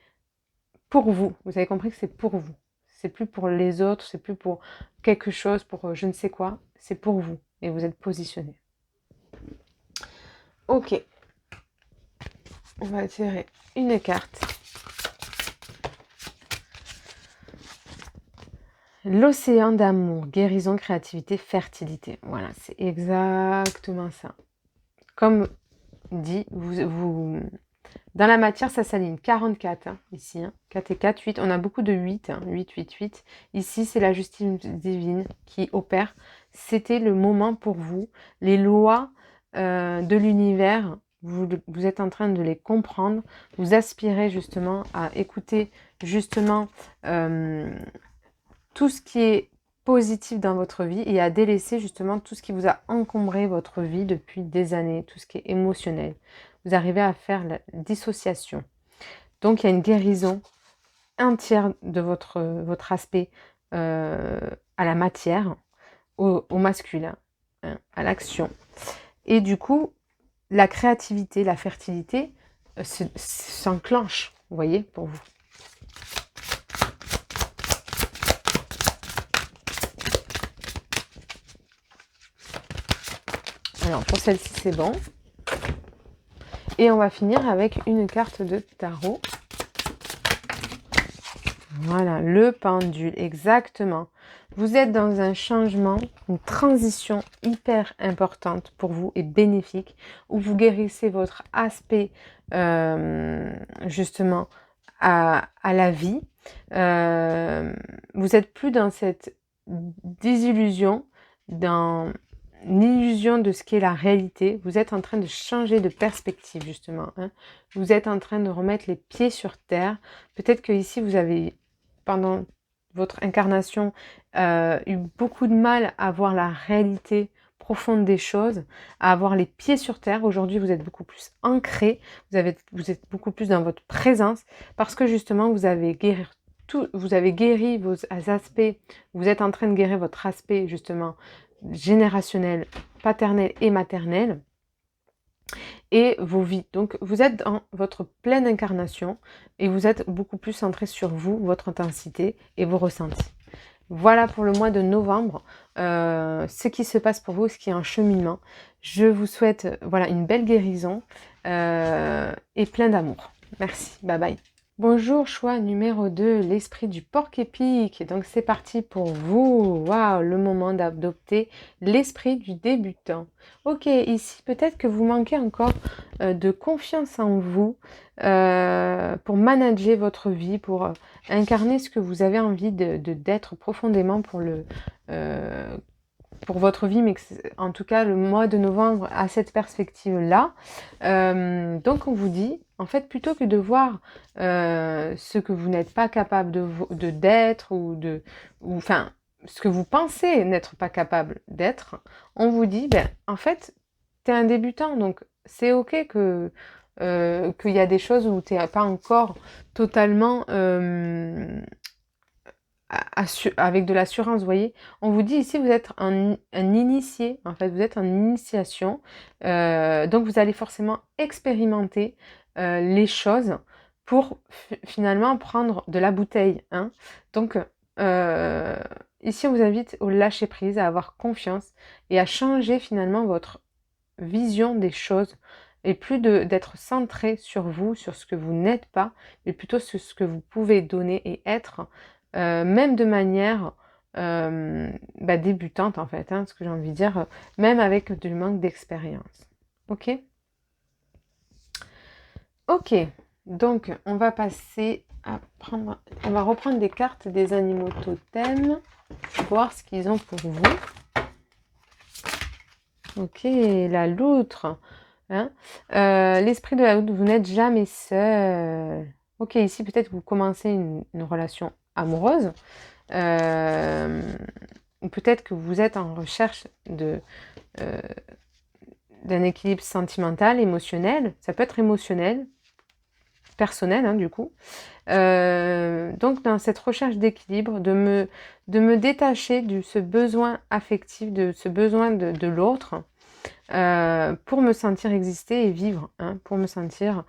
Speaker 1: pour vous. Vous avez compris que c'est pour vous. C'est plus pour les autres, c'est plus pour quelque chose, pour je ne sais quoi. C'est pour vous et vous êtes positionné. Ok. On va tirer une carte. L'océan d'amour, guérison, créativité, fertilité. Voilà, c'est exactement ça. Comme dit, dans la matière, ça s'aligne. 44 hein, ici. Hein. 4 et 4, 8. On a beaucoup de 8. Hein, 8, 8, 8. Ici, c'est la justice divine qui opère. C'était le moment pour vous. Les lois de l'univers, vous êtes en train de les comprendre. Vous aspirez justement à écouter justement tout ce qui est positif dans votre vie et à délaisser justement tout ce qui vous a encombré votre vie depuis des années, tout ce qui est émotionnel. Vous arrivez à faire la dissociation. Donc il y a une guérison entière de votre aspect à la matière, au masculin, hein, à l'action. Et du coup, la créativité, la fertilité s'enclenche, vous voyez, pour vous. Alors, pour celle-ci, c'est bon. Et on va finir avec une carte de tarot. Voilà, le pendule, exactement. Vous êtes dans un changement, une transition hyper importante pour vous et bénéfique, où vous guérissez votre aspect, justement, à la vie. Vous n'êtes plus dans cette désillusion, dans l'illusion de ce qu'est la réalité. Vous êtes en train de changer de perspective, justement. Hein. Vous êtes en train de remettre les pieds sur terre. Peut-être que ici vous avez, pendant votre incarnation, eu beaucoup de mal à voir la réalité profonde des choses, à avoir les pieds sur terre. Aujourd'hui, vous êtes beaucoup plus ancré, vous êtes beaucoup plus dans votre présence, parce que justement, vous avez guéri vos aspects, vous êtes en train de guérir votre aspect, justement, générationnel, paternel et maternel, et vos vies. Donc, vous êtes dans votre pleine incarnation, et vous êtes beaucoup plus centré sur vous, votre intensité et vos ressentis. Voilà pour le mois de novembre, ce qui se passe pour vous, ce qui est en cheminement. Je vous souhaite voilà, une belle guérison et plein d'amour. Merci, bye bye. Bonjour, choix numéro 2, l'esprit du porc-épic. Donc c'est parti pour vous. Waouh, le moment d'adopter l'esprit du débutant. Ok, ici peut-être que vous manquez encore de confiance en vous pour manager votre vie, pour incarner ce que vous avez envie d'être profondément euh, pour votre vie, mais en tout cas le mois de novembre a cette perspective-là. Donc on vous dit, en fait, plutôt que de voir ce que vous n'êtes pas capable d'être ou enfin ce que vous pensez n'être pas capable d'être, on vous dit, ben en fait, tu es un débutant, donc c'est ok qu'il y a des choses où tu n'es pas encore totalement avec de l'assurance, vous voyez. On vous dit ici, vous êtes un initié, en fait, vous êtes en initiation. Donc, vous allez forcément expérimenter les choses pour finalement prendre de la bouteille. Hein. Donc, ici, on vous invite au lâcher-prise, à avoir confiance et à changer finalement votre vision des choses et plus d'être centré sur vous, sur ce que vous n'êtes pas, mais plutôt sur ce que vous pouvez donner et être, même de manière débutante en fait, hein, ce que j'ai envie de dire, même avec du manque d'expérience. Ok? Ok, donc on va passer à prendre, on va reprendre des cartes des animaux totems, voir ce qu'ils ont pour vous. Ok, la loutre. Hein. L'esprit de la loutre, vous n'êtes jamais seul. Ok, ici peut-être vous commencez une relation amoureuse. Ou peut-être que vous êtes en recherche d'un équilibre sentimental, émotionnel. Ça peut être émotionnel, personnel hein, du coup. Donc dans cette recherche d'équilibre, de me détacher de ce besoin affectif, de ce besoin de l'autre, pour me sentir exister et vivre, hein, pour me sentir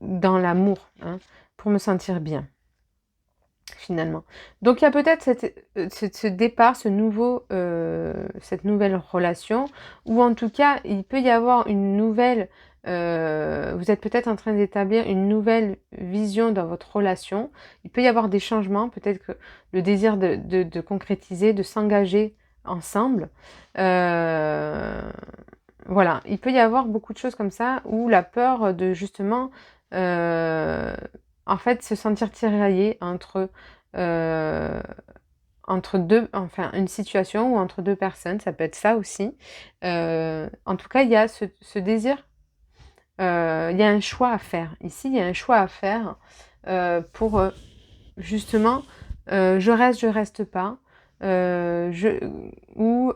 Speaker 1: dans l'amour, hein, pour me sentir bien, finalement. Donc il y a peut-être ce départ, cette nouvelle relation, ou en tout cas, il peut y avoir une nouvelle... vous êtes peut-être en train d'établir une nouvelle vision dans votre relation. Il peut y avoir des changements, peut-être que le désir de concrétiser, de s'engager ensemble. Voilà, il peut y avoir beaucoup de choses comme ça, ou la peur de justement, euh, en fait, se sentir tiraillé euh, entre deux, enfin, une situation ou entre deux personnes, ça peut être ça aussi. En tout cas, il y a ce désir, il y a un choix à faire. Ici, il y a un choix à faire pour justement, je reste pas, ou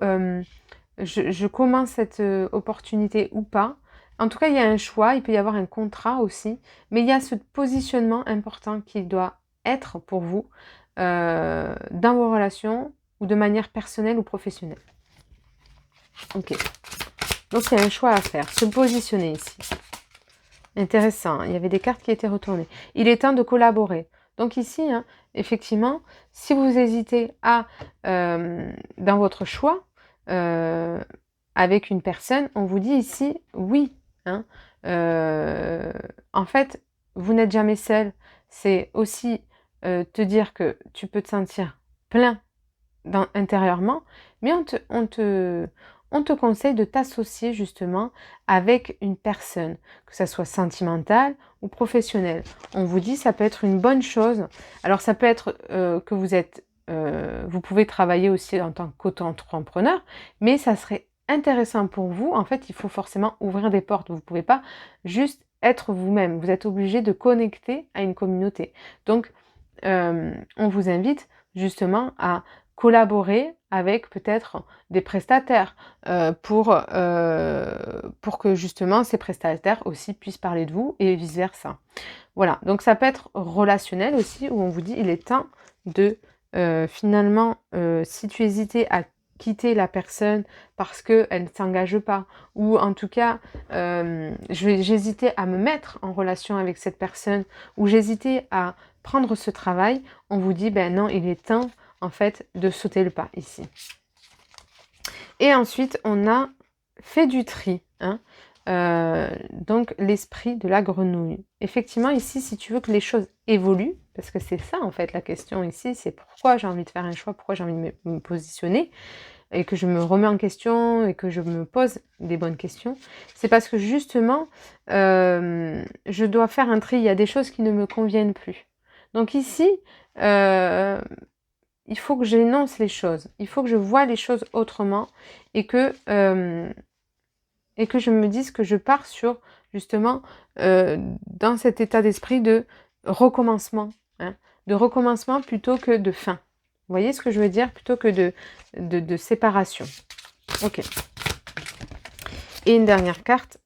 Speaker 1: je commence cette opportunité ou pas. En tout cas, il y a un choix, il peut y avoir un contrat aussi, mais il y a ce positionnement important qui doit être pour vous dans vos relations ou de manière personnelle ou professionnelle. Ok. Donc, il y a un choix à faire, se positionner ici. Intéressant, il y avait des cartes qui étaient retournées. Il est temps de collaborer. Donc ici, hein, effectivement, si vous hésitez dans votre choix, avec une personne, on vous dit ici oui. Hein. En fait, vous n'êtes jamais seul. C'est aussi te dire que tu peux te sentir plein intérieurement, mais on te conseille de t'associer justement avec une personne, que ça soit sentimentale ou professionnelle. On vous dit ça peut être une bonne chose. Alors ça peut être que vous pouvez travailler aussi en tant qu'auto-entrepreneur, mais ça serait intéressant pour vous. En fait, il faut forcément ouvrir des portes. Vous ne pouvez pas juste être vous-même. Vous êtes obligé de connecter à une communauté. Donc, on vous invite justement à collaborer avec peut-être des prestataires pour que justement ces prestataires aussi puissent parler de vous et vice-versa. Voilà, donc ça peut être relationnel aussi où on vous dit il est temps de finalement, si tu hésitais à quitter la personne parce qu'elle ne s'engage pas, ou en tout cas, j'hésitais à me mettre en relation avec cette personne, ou j'hésitais à prendre ce travail, on vous dit, ben non, il est temps en fait de sauter le pas ici. Et ensuite, on a fait du tri. Hein. donc l'esprit de la grenouille. Effectivement, ici, si tu veux que les choses évoluent, parce que c'est ça en fait la question ici, c'est pourquoi j'ai envie de faire un choix, pourquoi j'ai envie de me positionner, et que je me remets en question, et que je me pose des bonnes questions, c'est parce que justement, je dois faire un tri, il y a des choses qui ne me conviennent plus. Donc ici, il faut que j'énonce les choses, il faut que je vois les choses autrement, et que je me dise que je pars sur, justement, dans cet état d'esprit de recommencement, hein, de recommencement plutôt que de fin. Vous voyez ce que je veux dire? Plutôt que de séparation. Ok. Et une dernière carte,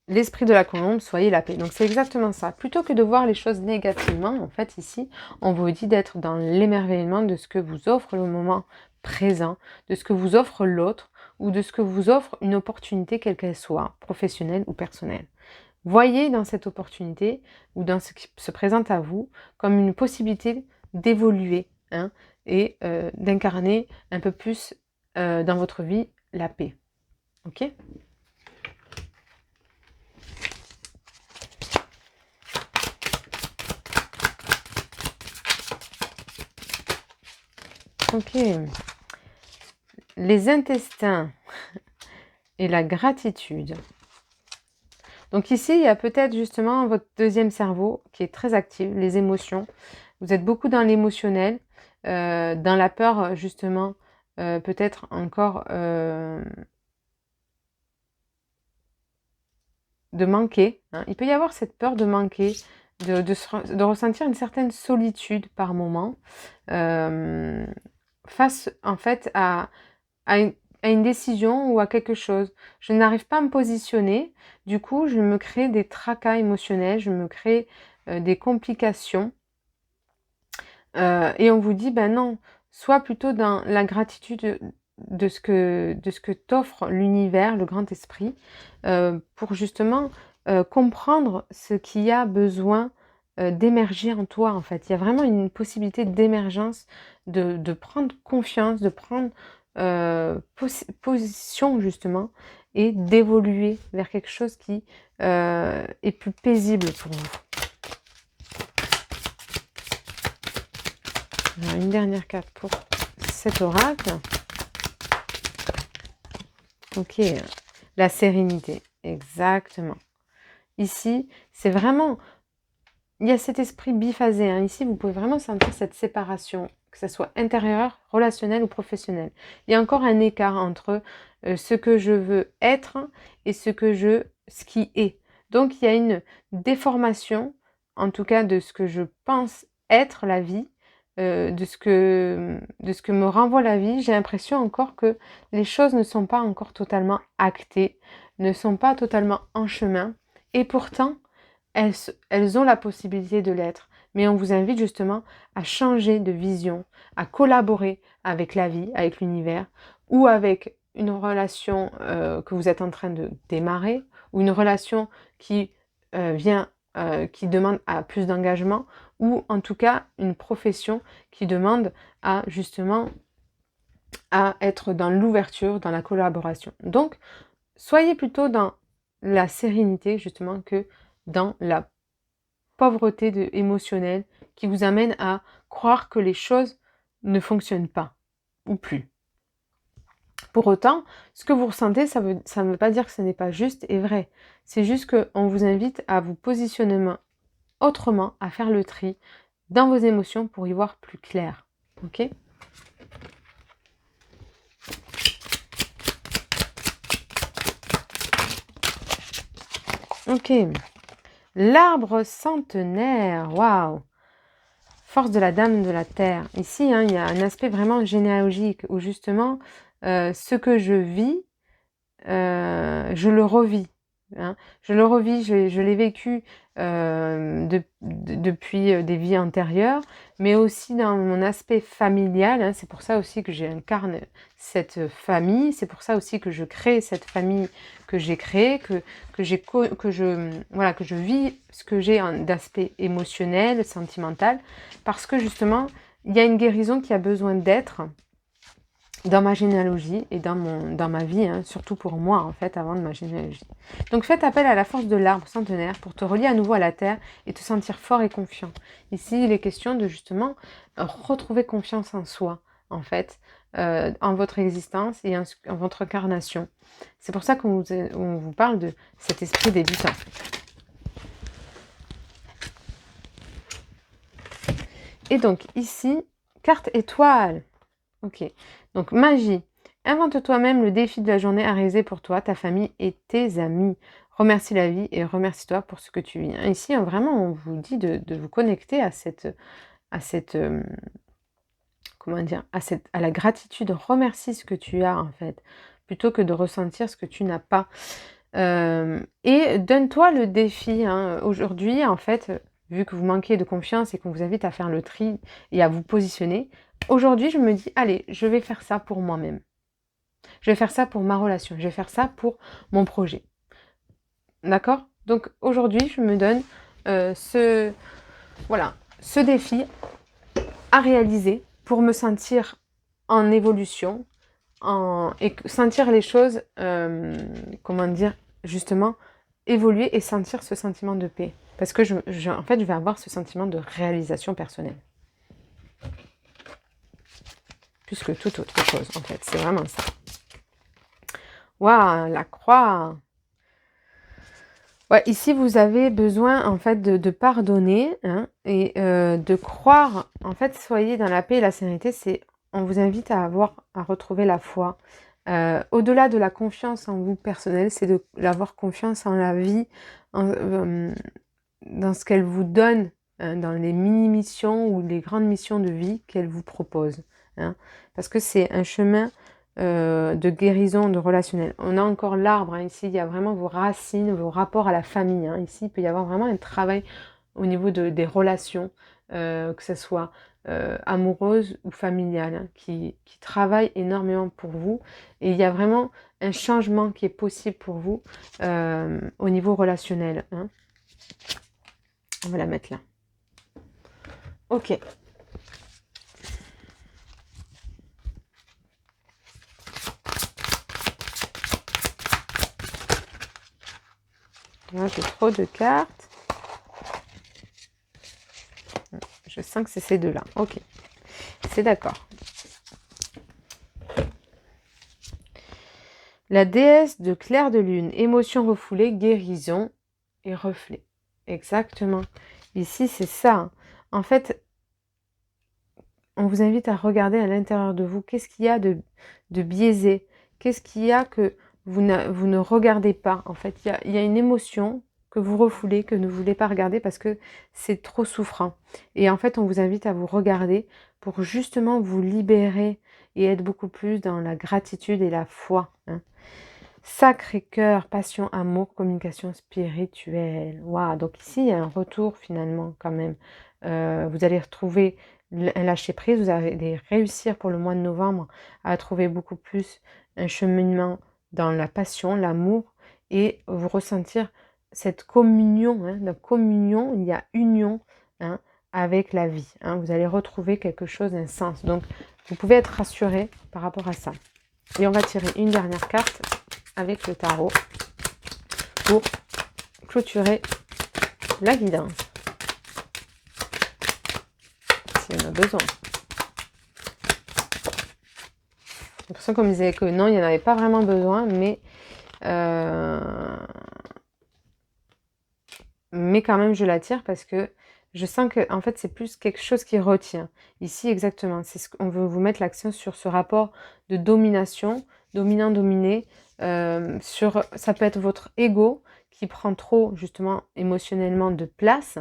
Speaker 1: l'esprit de la colombe, soyez la paix. Donc c'est exactement ça. Plutôt que de voir les choses négativement, en fait, ici, on vous dit d'être dans l'émerveillement de ce que vous offre le moment présent, de ce que vous offre l'autre, ou de ce que vous offre une opportunité, quelle qu'elle soit, professionnelle ou personnelle. Voyez dans cette opportunité, ou dans ce qui se présente à vous, comme une possibilité d'évoluer, hein, et d'incarner un peu plus dans votre vie la paix. Ok ? Ok. Les intestins et la gratitude. Donc ici, il y a peut-être justement votre deuxième cerveau qui est très actif, les émotions. Vous êtes beaucoup dans l'émotionnel, dans la peur justement, peut-être encore de manquer. Hein. Il peut y avoir cette peur de manquer, de ressentir une certaine solitude par moment, face en fait à une décision ou à quelque chose. Je n'arrive pas à me positionner, du coup je me crée des tracas émotionnels, je me crée des complications, et on vous dit, ben non, sois plutôt dans la gratitude de ce que t'offre l'univers, le grand esprit, pour justement comprendre ce qui a besoin d'émerger en toi, en fait. Il y a vraiment une possibilité d'émergence, de prendre confiance, de prendre position, justement, et d'évoluer vers quelque chose qui est plus paisible pour vous. Alors, une dernière carte pour cet oracle. Ok, la sérénité, exactement. Ici, c'est vraiment, il y a cet esprit biphasé. Hein. Ici, vous pouvez vraiment sentir cette séparation, que ce soit intérieure, relationnelle ou professionnelle. Il y a encore un écart entre ce que je veux être et ce qui est. Donc, il y a une déformation, en tout cas de ce que je pense être la vie, de ce que me renvoie la vie. J'ai l'impression encore que les choses ne sont pas encore totalement actées, ne sont pas totalement en chemin, et pourtant, elles ont la possibilité de l'être. Mais on vous invite justement à changer de vision, à collaborer avec la vie, avec l'univers, ou avec une relation que vous êtes en train de démarrer, ou une relation qui qui demande à plus d'engagement, ou en tout cas une profession qui demande à justement à être dans l'ouverture, dans la collaboration. Donc, soyez plutôt dans la sérénité justement que dans la pauvreté émotionnelle qui vous amène à croire que les choses ne fonctionnent pas ou plus. Pour autant, ce que vous ressentez, ça ne veut pas dire que ce n'est pas juste et vrai. C'est juste qu'on vous invite à vous positionner autrement, à faire le tri dans vos émotions pour y voir plus clair. Ok ? Ok. L'arbre centenaire. Waouh! Force de la dame de la terre. Ici, hein, il y a un aspect vraiment généalogique où justement, ce que je vis, je le revis. Hein. Je le revis, je l'ai vécu depuis des vies antérieures, mais aussi dans mon aspect familial. Hein. C'est pour ça aussi que j'incarne cette famille, c'est pour ça aussi que je crée cette famille que j'ai créée, que je vis ce que j'ai d'aspect émotionnel, sentimental, parce que justement, il y a une guérison qui a besoin d'être, dans ma généalogie et dans ma vie, hein, surtout pour moi, en fait, avant de ma généalogie. Donc, faites appel à la force de l'arbre centenaire pour te relier à nouveau à la terre et te sentir fort et confiant. Ici, il est question de, justement, retrouver confiance en soi, en fait, en votre existence et en votre incarnation. C'est pour ça qu'on vous parle de cet esprit débutant. Et donc, ici, carte étoile. Ok, donc magie. Invente toi-même le défi de la journée à réaliser pour toi, ta famille et tes amis. Remercie la vie et remercie-toi pour ce que tu vis. Ici, hein, vraiment, on vous dit de vous connecter à cette comment dire, à la gratitude. Remercie ce que tu as, en fait, plutôt que de ressentir ce que tu n'as pas. Et donne-toi le défi. Hein. Aujourd'hui, en fait, vu que vous manquez de confiance et qu'on vous invite à faire le tri et à vous positionner, aujourd'hui, je me dis, allez, je vais faire ça pour moi-même. Je vais faire ça pour ma relation. Je vais faire ça pour mon projet. D'accord? Donc, aujourd'hui, je me donne ce défi à réaliser pour me sentir en évolution et sentir les choses, comment dire, justement, évoluer et sentir ce sentiment de paix. Parce que en fait, je vais avoir ce sentiment de réalisation personnelle. Plus que toute autre chose, en fait. C'est vraiment ça. Waouh, la croix. Ouais, ici, vous avez besoin, en fait, de pardonner hein, et de croire. En fait, soyez dans la paix et la sérénité. On vous invite à retrouver la foi. Au-delà de la confiance en vous personnelle, c'est d'avoir confiance en la vie, dans ce qu'elle vous donne, hein, dans les mini-missions ou les grandes missions de vie qu'elle vous propose. Hein, parce que c'est un chemin de guérison, de relationnel. On a encore l'arbre, hein, ici, il y a vraiment vos racines, vos rapports à la famille. Hein, ici, il peut y avoir vraiment un travail au niveau des relations, que ce soit amoureuse ou familiale, hein, qui travaille énormément pour vous. Et il y a vraiment un changement qui est possible pour vous au niveau relationnel. Hein. On va la mettre là. Ok. Là, j'ai trop de cartes. Je sens que c'est ces deux-là. Ok. C'est d'accord. La déesse de clair de lune, émotion refoulée, guérison et reflet. Exactement. Ici, c'est ça. Hein. En fait, on vous invite à regarder à l'intérieur de vous. Qu'est-ce qu'il y a de biaisé? Qu'est-ce qu'il y a que vous ne regardez pas? En fait, il y a une émotion que vous refoulez, que vous ne voulez pas regarder parce que c'est trop souffrant. Et en fait, on vous invite à vous regarder pour justement vous libérer et être beaucoup plus dans la gratitude et la foi. Hein. Sacré-Cœur, passion, amour, communication spirituelle. Waouh, donc ici, il y a un retour finalement quand même. Vous allez retrouver un lâcher-prise, vous allez réussir pour le mois de novembre à trouver beaucoup plus un cheminement dans la passion, l'amour et vous ressentir cette communion. Hein, la communion, il y a union hein, avec la vie. Hein, vous allez retrouver quelque chose, un sens. Donc, vous pouvez être rassuré par rapport à ça. Et on va tirer une dernière carte avec le tarot pour clôturer la guidance. Si on a besoin. J'ai l'impression qu'on me disait que non, il n'y en avait pas vraiment besoin, mais quand même je la tire parce que je sens que en fait c'est plus quelque chose qui retient. Ici exactement, c'est ce qu'on veut vous mettre l'accent sur ce rapport de domination, dominant-dominé. Ça peut être votre ego qui prend trop justement émotionnellement de place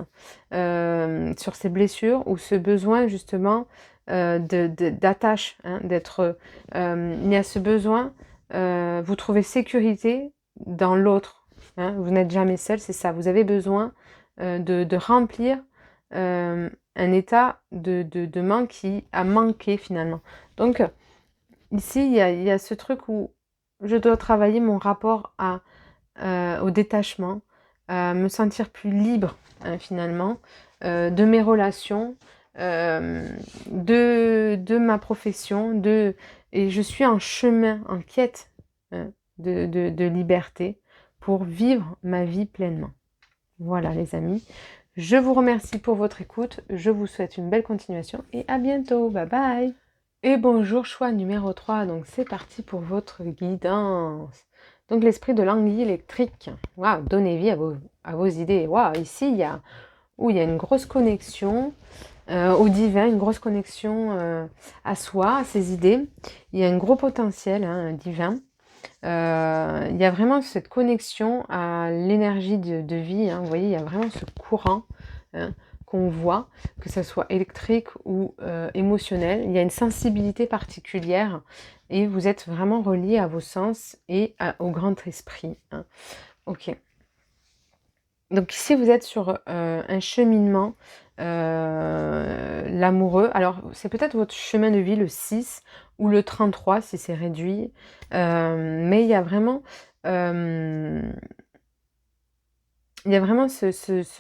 Speaker 1: sur ces blessures ou ce besoin justement d'attache, hein, d'être. Il y a ce besoin, vous trouvez sécurité dans l'autre. Hein, vous n'êtes jamais seul, c'est ça. Vous avez besoin de remplir un état de manque qui a manqué finalement. Donc ici, il y a ce truc où je dois travailler mon rapport au détachement, à me sentir plus libre hein, finalement, de mes relations, de ma profession, et je suis en chemin, en quête de liberté pour vivre ma vie pleinement. Voilà les amis, je vous remercie pour votre écoute, je vous souhaite une belle continuation et à bientôt, bye bye. Et bonjour, choix numéro 3, donc c'est parti pour votre guidance. Donc l'esprit de l'anguille électrique, waouh, donnez vie à vos idées. Waouh, ici il y a une grosse connexion au divin, une grosse connexion à soi, à ses idées. Il y a un gros potentiel divin. Il y a vraiment cette connexion à l'énergie de vie. Vous voyez, il y a vraiment ce courant qu'on voit, que ce soit électrique ou émotionnel. Il y a une sensibilité particulière et vous êtes vraiment relié à vos sens et au grand esprit. Ok. Donc ici, vous êtes sur un cheminement, l'amoureux. Alors, c'est peut-être votre chemin de vie, le 6 ou le 33, si c'est réduit. Mais il y a vraiment, ce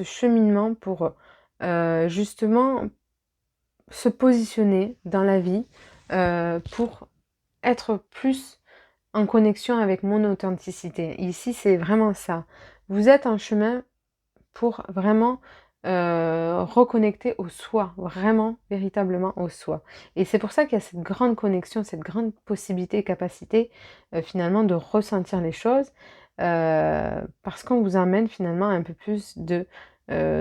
Speaker 1: cheminement pour justement se positionner dans la vie pour être plus en connexion avec mon authenticité. Ici, c'est vraiment ça. Vous êtes en chemin pour vraiment reconnecter au soi, vraiment, véritablement au soi. Et c'est pour ça qu'il y a cette grande connexion, cette grande possibilité et capacité finalement de ressentir les choses, parce qu'on vous amène finalement un peu plus de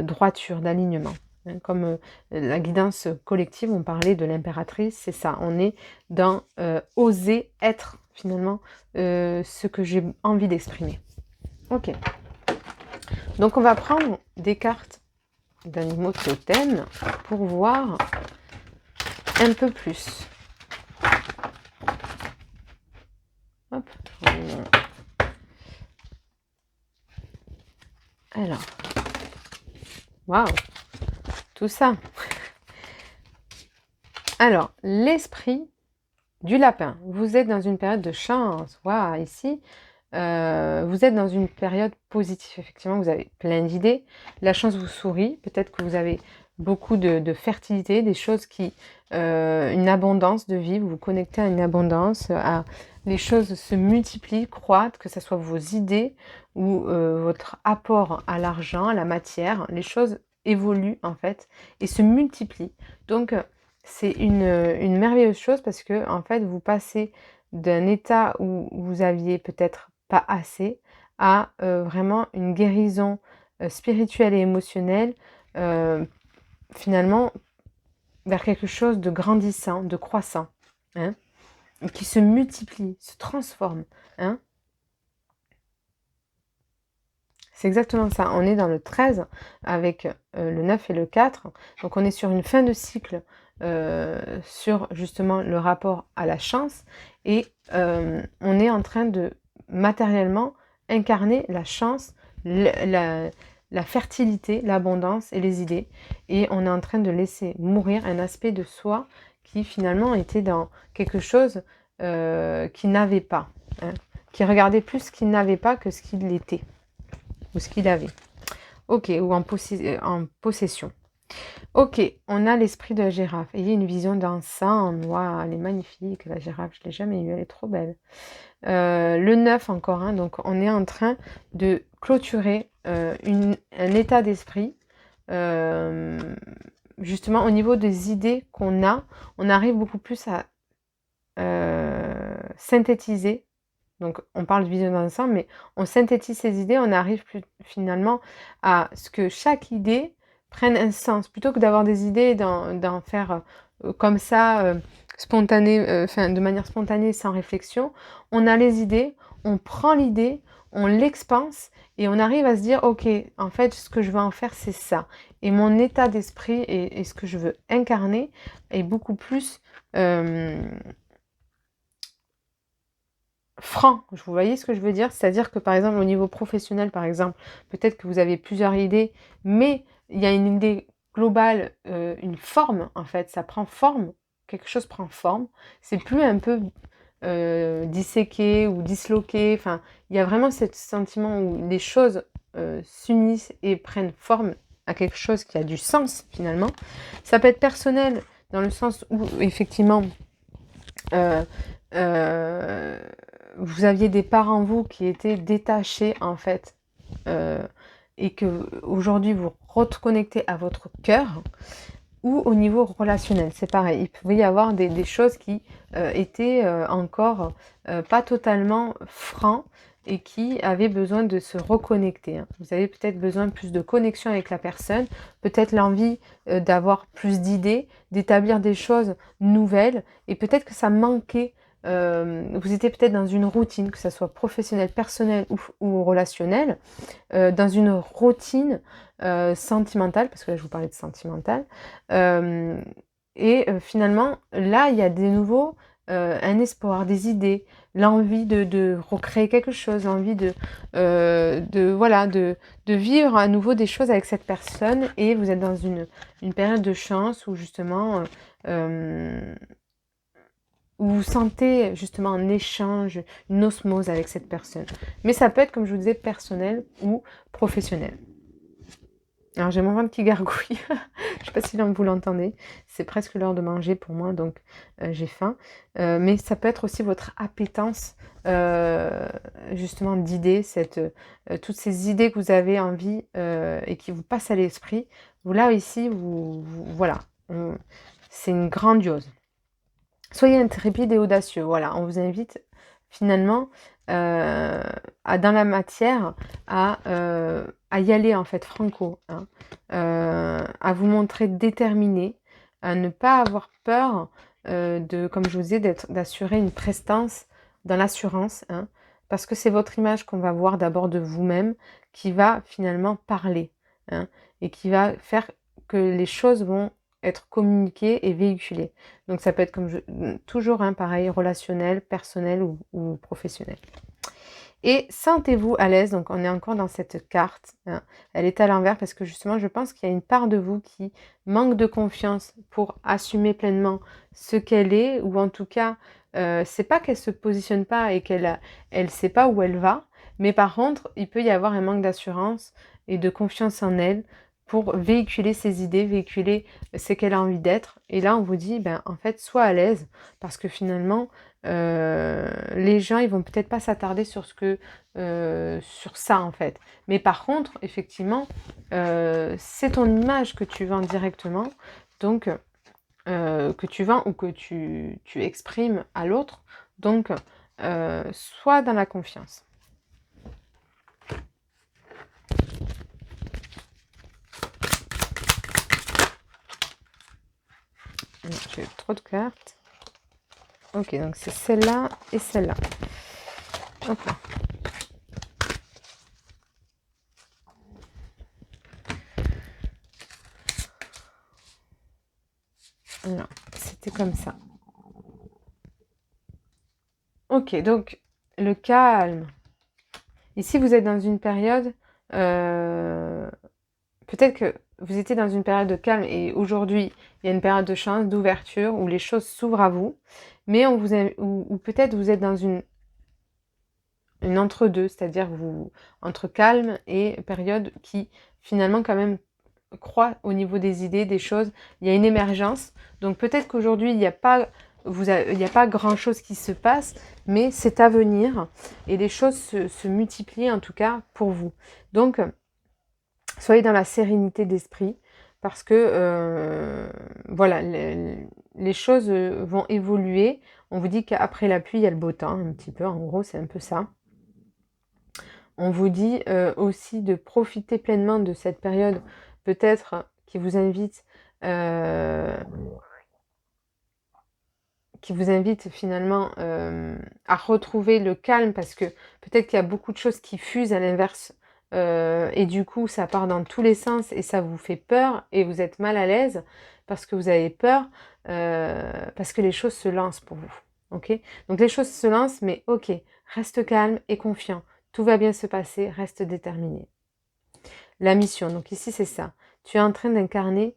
Speaker 1: droiture, d'alignement. Comme la guidance collective, on parlait de l'impératrice, c'est ça, on est dans oser être finalement ce que j'ai envie d'exprimer. Ok. Donc on va prendre des cartes d'animaux totems pour voir un peu plus. Hop. Alors. Waouh. Tout ça. Alors, l'esprit du lapin. Vous êtes dans une période de chance. Waouh, ici. Vous êtes dans une période positive, effectivement, vous avez plein d'idées, la chance vous sourit, peut-être que vous avez beaucoup de fertilité, des choses qui, une abondance de vie, vous vous connectez à une abondance, les choses se multiplient, croîtent, que ce soit vos idées ou votre apport à l'argent, à la matière, les choses évoluent en fait et se multiplient. Donc c'est une merveilleuse chose parce que en fait vous passez d'un état où vous aviez peut-être pas assez, à vraiment une guérison spirituelle et émotionnelle, finalement, vers quelque chose de grandissant, de croissant, qui se multiplie, se transforme. C'est exactement ça. On est dans le 13 avec le 9 et le 4. Donc on est sur une fin de cycle sur justement le rapport à la chance. Et on est en train de matériellement incarner la chance, la fertilité, l'abondance et les idées. Et on est en train de laisser mourir un aspect de soi qui finalement était dans quelque chose qui n'avait pas. Qui regardait plus ce qu'il n'avait pas que ce qu'il était. Ou ce qu'il avait. Ok, ou en possession. Ok, on a l'esprit de la girafe. Ayez une vision d'ensemble. Waouh, elle est magnifique, la girafe. Je ne l'ai jamais eue, elle est trop belle. Le 9 encore, donc on est en train de clôturer un état d'esprit. Justement, au niveau des idées qu'on a, on arrive beaucoup plus à synthétiser. Donc, on parle de vision d'ensemble, mais on synthétise ces idées, on arrive plus, finalement à ce que chaque idée prenne un sens. Plutôt que d'avoir des idées, d'en faire comme ça, de manière spontanée, sans réflexion, on a les idées, on prend l'idée, on l'expanse et on arrive à se dire, ok, en fait, ce que je veux en faire, c'est ça. Et mon état d'esprit et ce que je veux incarner est beaucoup plus franc. Vous voyez ce que je veux dire? C'est-à-dire que par exemple au niveau professionnel, par exemple, peut-être que vous avez plusieurs idées, mais il y a une idée globale, une forme en fait, ça prend forme, quelque chose prend forme. C'est plus un peu disséqué ou disloqué. Enfin, il y a vraiment ce sentiment où les choses s'unissent et prennent forme à quelque chose qui a du sens finalement. Ça peut être personnel dans le sens où effectivement vous aviez des parts en vous qui étaient détachées en fait, et que aujourd'hui vous reconnectez à votre cœur, ou au niveau relationnel, c'est pareil. Il pouvait y avoir des choses qui étaient encore pas totalement francs et qui avaient besoin de se reconnecter, hein. Vous avez peut-être besoin de plus de connexion avec la personne, peut-être l'envie d'avoir plus d'idées, d'établir des choses nouvelles, et peut-être que ça manquait. Vous étiez peut-être dans une routine, que ce soit professionnelle, personnelle ou relationnelle, dans une routine sentimentale, parce que là je vous parlais de sentimentale, et finalement là il y a des nouveaux, un espoir, des idées, l'envie de recréer quelque chose, l'envie voilà, de vivre à nouveau des choses avec cette personne, et vous êtes dans une période de chance où justement où vous sentez justement un échange, une osmose avec cette personne. Mais ça peut être, comme je vous disais, personnel ou professionnel. Alors j'ai mon ventre qui gargouille, je ne sais pas si vous l'entendez, c'est presque l'heure de manger pour moi, donc j'ai faim. Mais ça peut être aussi votre appétence justement d'idées, toutes ces idées que vous avez envie et qui vous passent à l'esprit. Vous là ici, voilà, c'est une grandiose. Soyez intrépide et audacieux, voilà, on vous invite finalement dans la matière à y aller en fait franco, hein, à vous montrer déterminé, à ne pas avoir peur comme je vous disais, d'assurer une prestance dans l'assurance, hein, parce que c'est votre image qu'on va voir d'abord de vous-même qui va finalement parler, hein, et qui va faire que les choses vont être communiquées et véhiculées. Donc ça peut être toujours pareil, relationnel, personnel ou professionnel. Et sentez-vous à l'aise, donc on est encore dans cette carte, hein. Elle est à l'envers parce que justement je pense qu'il y a une part de vous qui manque de confiance pour assumer pleinement ce qu'elle est, ou en tout cas c'est pas qu'elle se positionne pas et elle sait pas où elle va, mais par contre il peut y avoir un manque d'assurance et de confiance en elle pour véhiculer ses idées, véhiculer ce qu'elle a envie d'être. Et là on vous dit, ben en fait sois à l'aise, parce que finalement les gens ils vont peut-être pas s'attarder sur sur ça en fait, mais par contre effectivement c'est ton image que tu vends directement, donc que tu vends ou que tu exprimes à l'autre, donc sois dans la confiance. J'ai trop de cartes. Ok, donc c'est celle-là et celle-là. Ok. Alors, c'était comme ça. Ok, donc le calme. Ici, vous êtes dans une période, peut-être que vous étiez dans une période de calme et aujourd'hui, il y a une période de chance, d'ouverture, où les choses s'ouvrent à vous, mais ou peut-être vous êtes dans une entre-deux, c'est-à-dire entre calme et période qui finalement quand même croît au niveau des idées, des choses. Il y a une émergence, donc peut-être qu'aujourd'hui, il n'y a pas grand-chose qui se passe, mais c'est à venir et les choses se multiplient en tout cas pour vous. Donc, soyez dans la sérénité d'esprit parce que voilà, les choses vont évoluer. On vous dit qu'après la pluie, il y a le beau temps, un petit peu, en gros, c'est un peu ça. On vous dit aussi de profiter pleinement de cette période, peut-être qui vous invite finalement à retrouver le calme, parce que peut-être qu'il y a beaucoup de choses qui fusent à l'inverse, et du coup ça part dans tous les sens et ça vous fait peur et vous êtes mal à l'aise parce que vous avez peur, parce que les choses se lancent pour vous. Ok, donc les choses se lancent, mais ok, reste calme et confiant, tout va bien se passer, reste déterminé. La mission, donc ici c'est ça, tu es en train d'incarner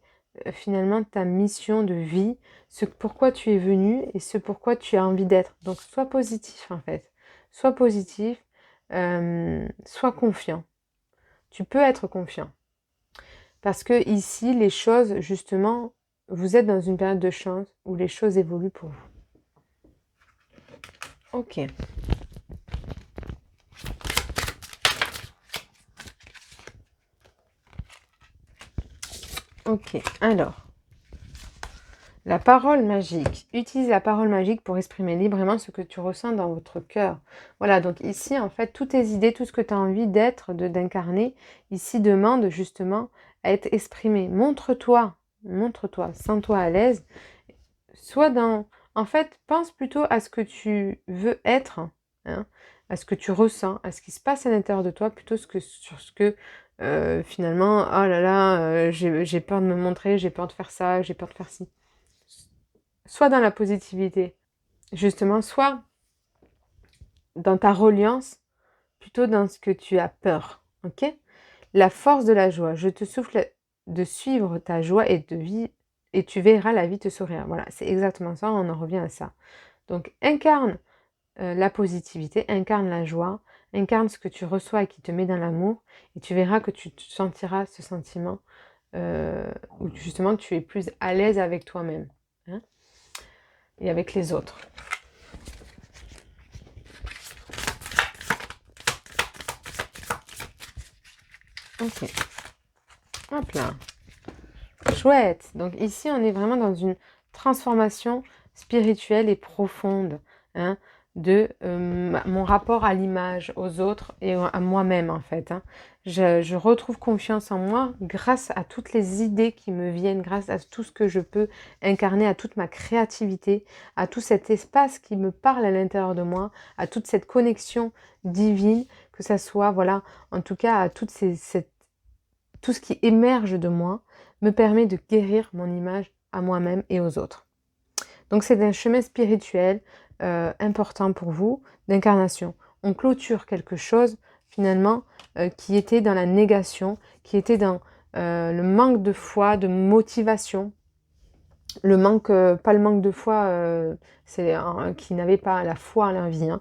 Speaker 1: finalement ta mission de vie, ce pourquoi tu es venu et ce pourquoi tu as envie d'être. Donc sois positif en fait, sois positif, sois confiant. Tu peux être confiant. Parce que ici, les choses, justement, vous êtes dans une période de chance où les choses évoluent pour vous. Ok. Ok, alors, la parole magique. Utilise la parole magique pour exprimer librement ce que tu ressens dans votre cœur. Voilà, donc ici, en fait, toutes tes idées, tout ce que tu as envie d'être, d'incarner, ici demande justement à être exprimé. Montre-toi, montre-toi, sens-toi à l'aise. Sois dans... En fait, pense plutôt à ce que tu veux être, hein, à ce que tu ressens, à ce qui se passe à l'intérieur de toi, plutôt sur ce que finalement, oh là là, j'ai peur de me montrer, j'ai peur de faire ça, j'ai peur de faire ci. Soit dans la positivité, justement, soit dans ta reliance, plutôt dans ce que tu as peur. Ok? La force de la joie. Je te souffle de suivre ta joie et de vie, et tu verras la vie te sourire. Voilà, c'est exactement ça, on en revient à ça. Donc, incarne la positivité, incarne la joie, incarne ce que tu reçois et qui te met dans l'amour, et tu verras que tu te sentiras ce sentiment où justement tu es plus à l'aise avec toi-même, hein, et avec les autres. Ok, hop là. Chouette. Donc ici, on est vraiment dans une transformation spirituelle et profonde, hein, de mon rapport à l'image, aux autres et à moi-même en fait, hein. Je retrouve confiance en moi grâce à toutes les idées qui me viennent, grâce à tout ce que je peux incarner, à toute ma créativité, à tout cet espace qui me parle à l'intérieur de moi, à toute cette connexion divine, que ça soit, voilà, en tout cas à tout ce qui émerge de moi me permet de guérir mon image à moi-même et aux autres. Donc c'est un chemin spirituel important pour vous, d'incarnation. On clôture quelque chose finalement qui était dans la négation, qui était dans le manque de foi, de motivation. Le manque, pas le manque de foi, qui n'avait pas la foi à la vie, hein,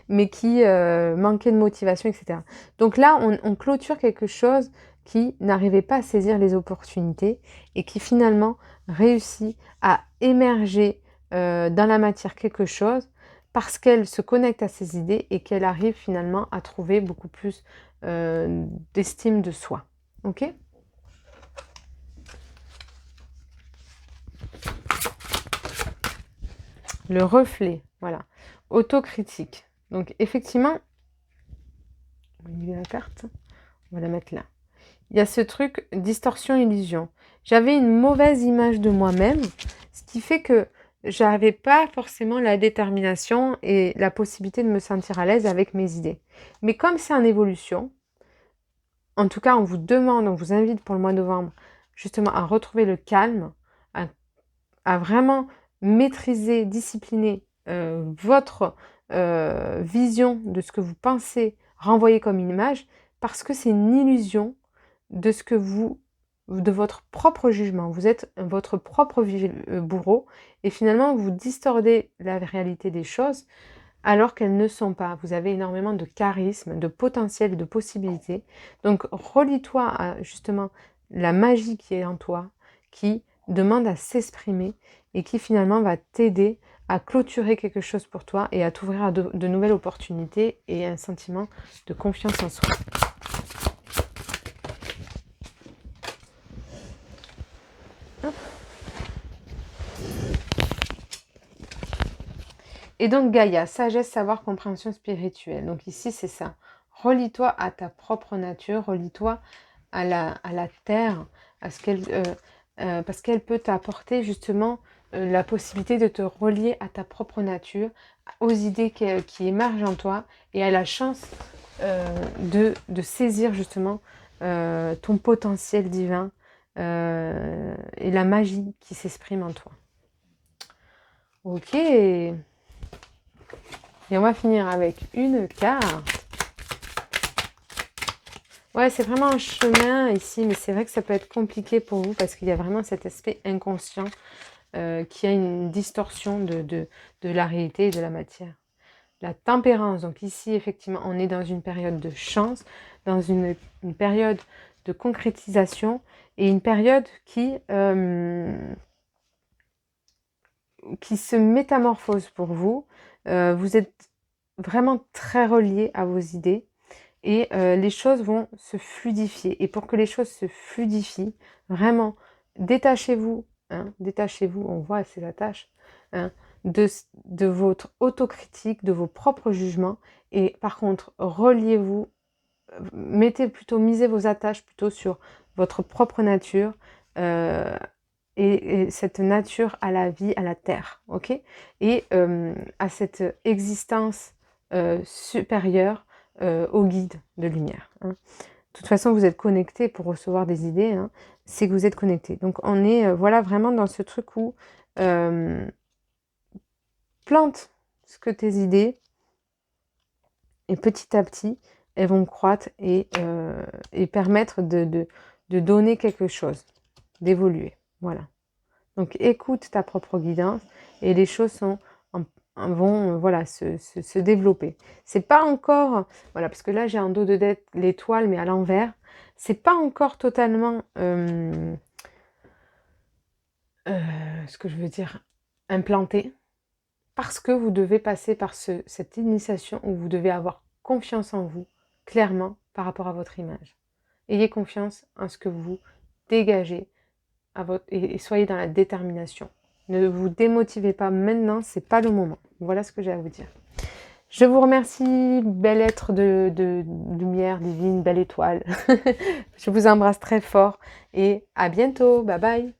Speaker 1: mais qui manquait de motivation, etc. Donc là, on clôture quelque chose qui n'arrivait pas à saisir les opportunités et qui finalement réussit à émerger dans la matière quelque chose parce qu'elle se connecte à ses idées et qu'elle arrive finalement à trouver beaucoup plus d'estime de soi. Ok ? Le reflet, voilà. Autocritique. Donc effectivement, on va enlever la carte, on va la mettre là. Il y a ce truc distorsion-illusion. J'avais une mauvaise image de moi-même, ce qui fait que j'avais pas forcément la détermination et la possibilité de me sentir à l'aise avec mes idées. Mais comme c'est en évolution, en tout cas on vous demande, on vous invite pour le mois de novembre, justement à retrouver le calme, à vraiment maîtriser, discipliner votre vision de ce que vous pensez renvoyer comme une image, parce que c'est une illusion de ce que de votre propre jugement. Vous êtes votre propre bourreau et finalement vous distordez la réalité des choses alors qu'elles ne sont pas. Vous avez énormément de charisme, de potentiel, de possibilités. Donc relie-toi à justement la magie qui est en toi, qui demande à s'exprimer et qui finalement va t'aider à clôturer quelque chose pour toi et à t'ouvrir à de nouvelles opportunités et un sentiment de confiance en soi. Hop. Et donc Gaïa, sagesse, savoir, compréhension spirituelle. Donc ici c'est ça. Relie-toi à ta propre nature, relie-toi à la terre, à ce qu'elle, parce qu'elle peut t'apporter justement la possibilité de te relier à ta propre nature, aux idées qui émergent en toi et à la chance de saisir justement ton potentiel divin et la magie qui s'exprime en toi. Ok. Et on va finir avec une carte. Ouais, c'est vraiment un chemin ici, mais c'est vrai que ça peut être compliqué pour vous parce qu'il y a vraiment cet aspect inconscient qui a une distorsion de la réalité et de la matière. La tempérance, donc ici, effectivement, on est dans une période de chance, dans une période de concrétisation et une période qui qui se métamorphose pour vous. Vous êtes vraiment très relié à vos idées et les choses vont se fluidifier. Et pour que les choses se fluidifient, vraiment, détachez-vous, hein, détachez-vous, on voit ces attaches, hein, de votre autocritique, de vos propres jugements. Et par contre, reliez-vous, misez vos attaches plutôt sur votre propre nature, et cette nature à la vie, à la terre, ok? Et à cette existence supérieure, au guide de lumière, hein. De toute façon, vous êtes connecté pour recevoir des idées, hein, c'est que vous êtes connecté. Donc on est voilà vraiment dans ce truc où plante ce que tes idées et petit à petit elles vont croître et permettre de donner quelque chose, d'évoluer. Voilà. Donc écoute ta propre guidance et les choses vont voilà, se développer. C'est pas encore, voilà, parce que là j'ai un dos de dette, l'étoile, mais à l'envers. C'est pas encore totalement, ce que je veux dire, implanté. Parce que vous devez passer par cette initiation où vous devez avoir confiance en vous, clairement, par rapport à votre image. Ayez confiance en ce que vous dégagez et soyez dans la détermination. Ne vous démotivez pas maintenant, c'est pas le moment. Voilà ce que j'ai à vous dire. Je vous remercie, bel être de lumière divine, belle étoile. Je vous embrasse très fort et à bientôt. Bye bye.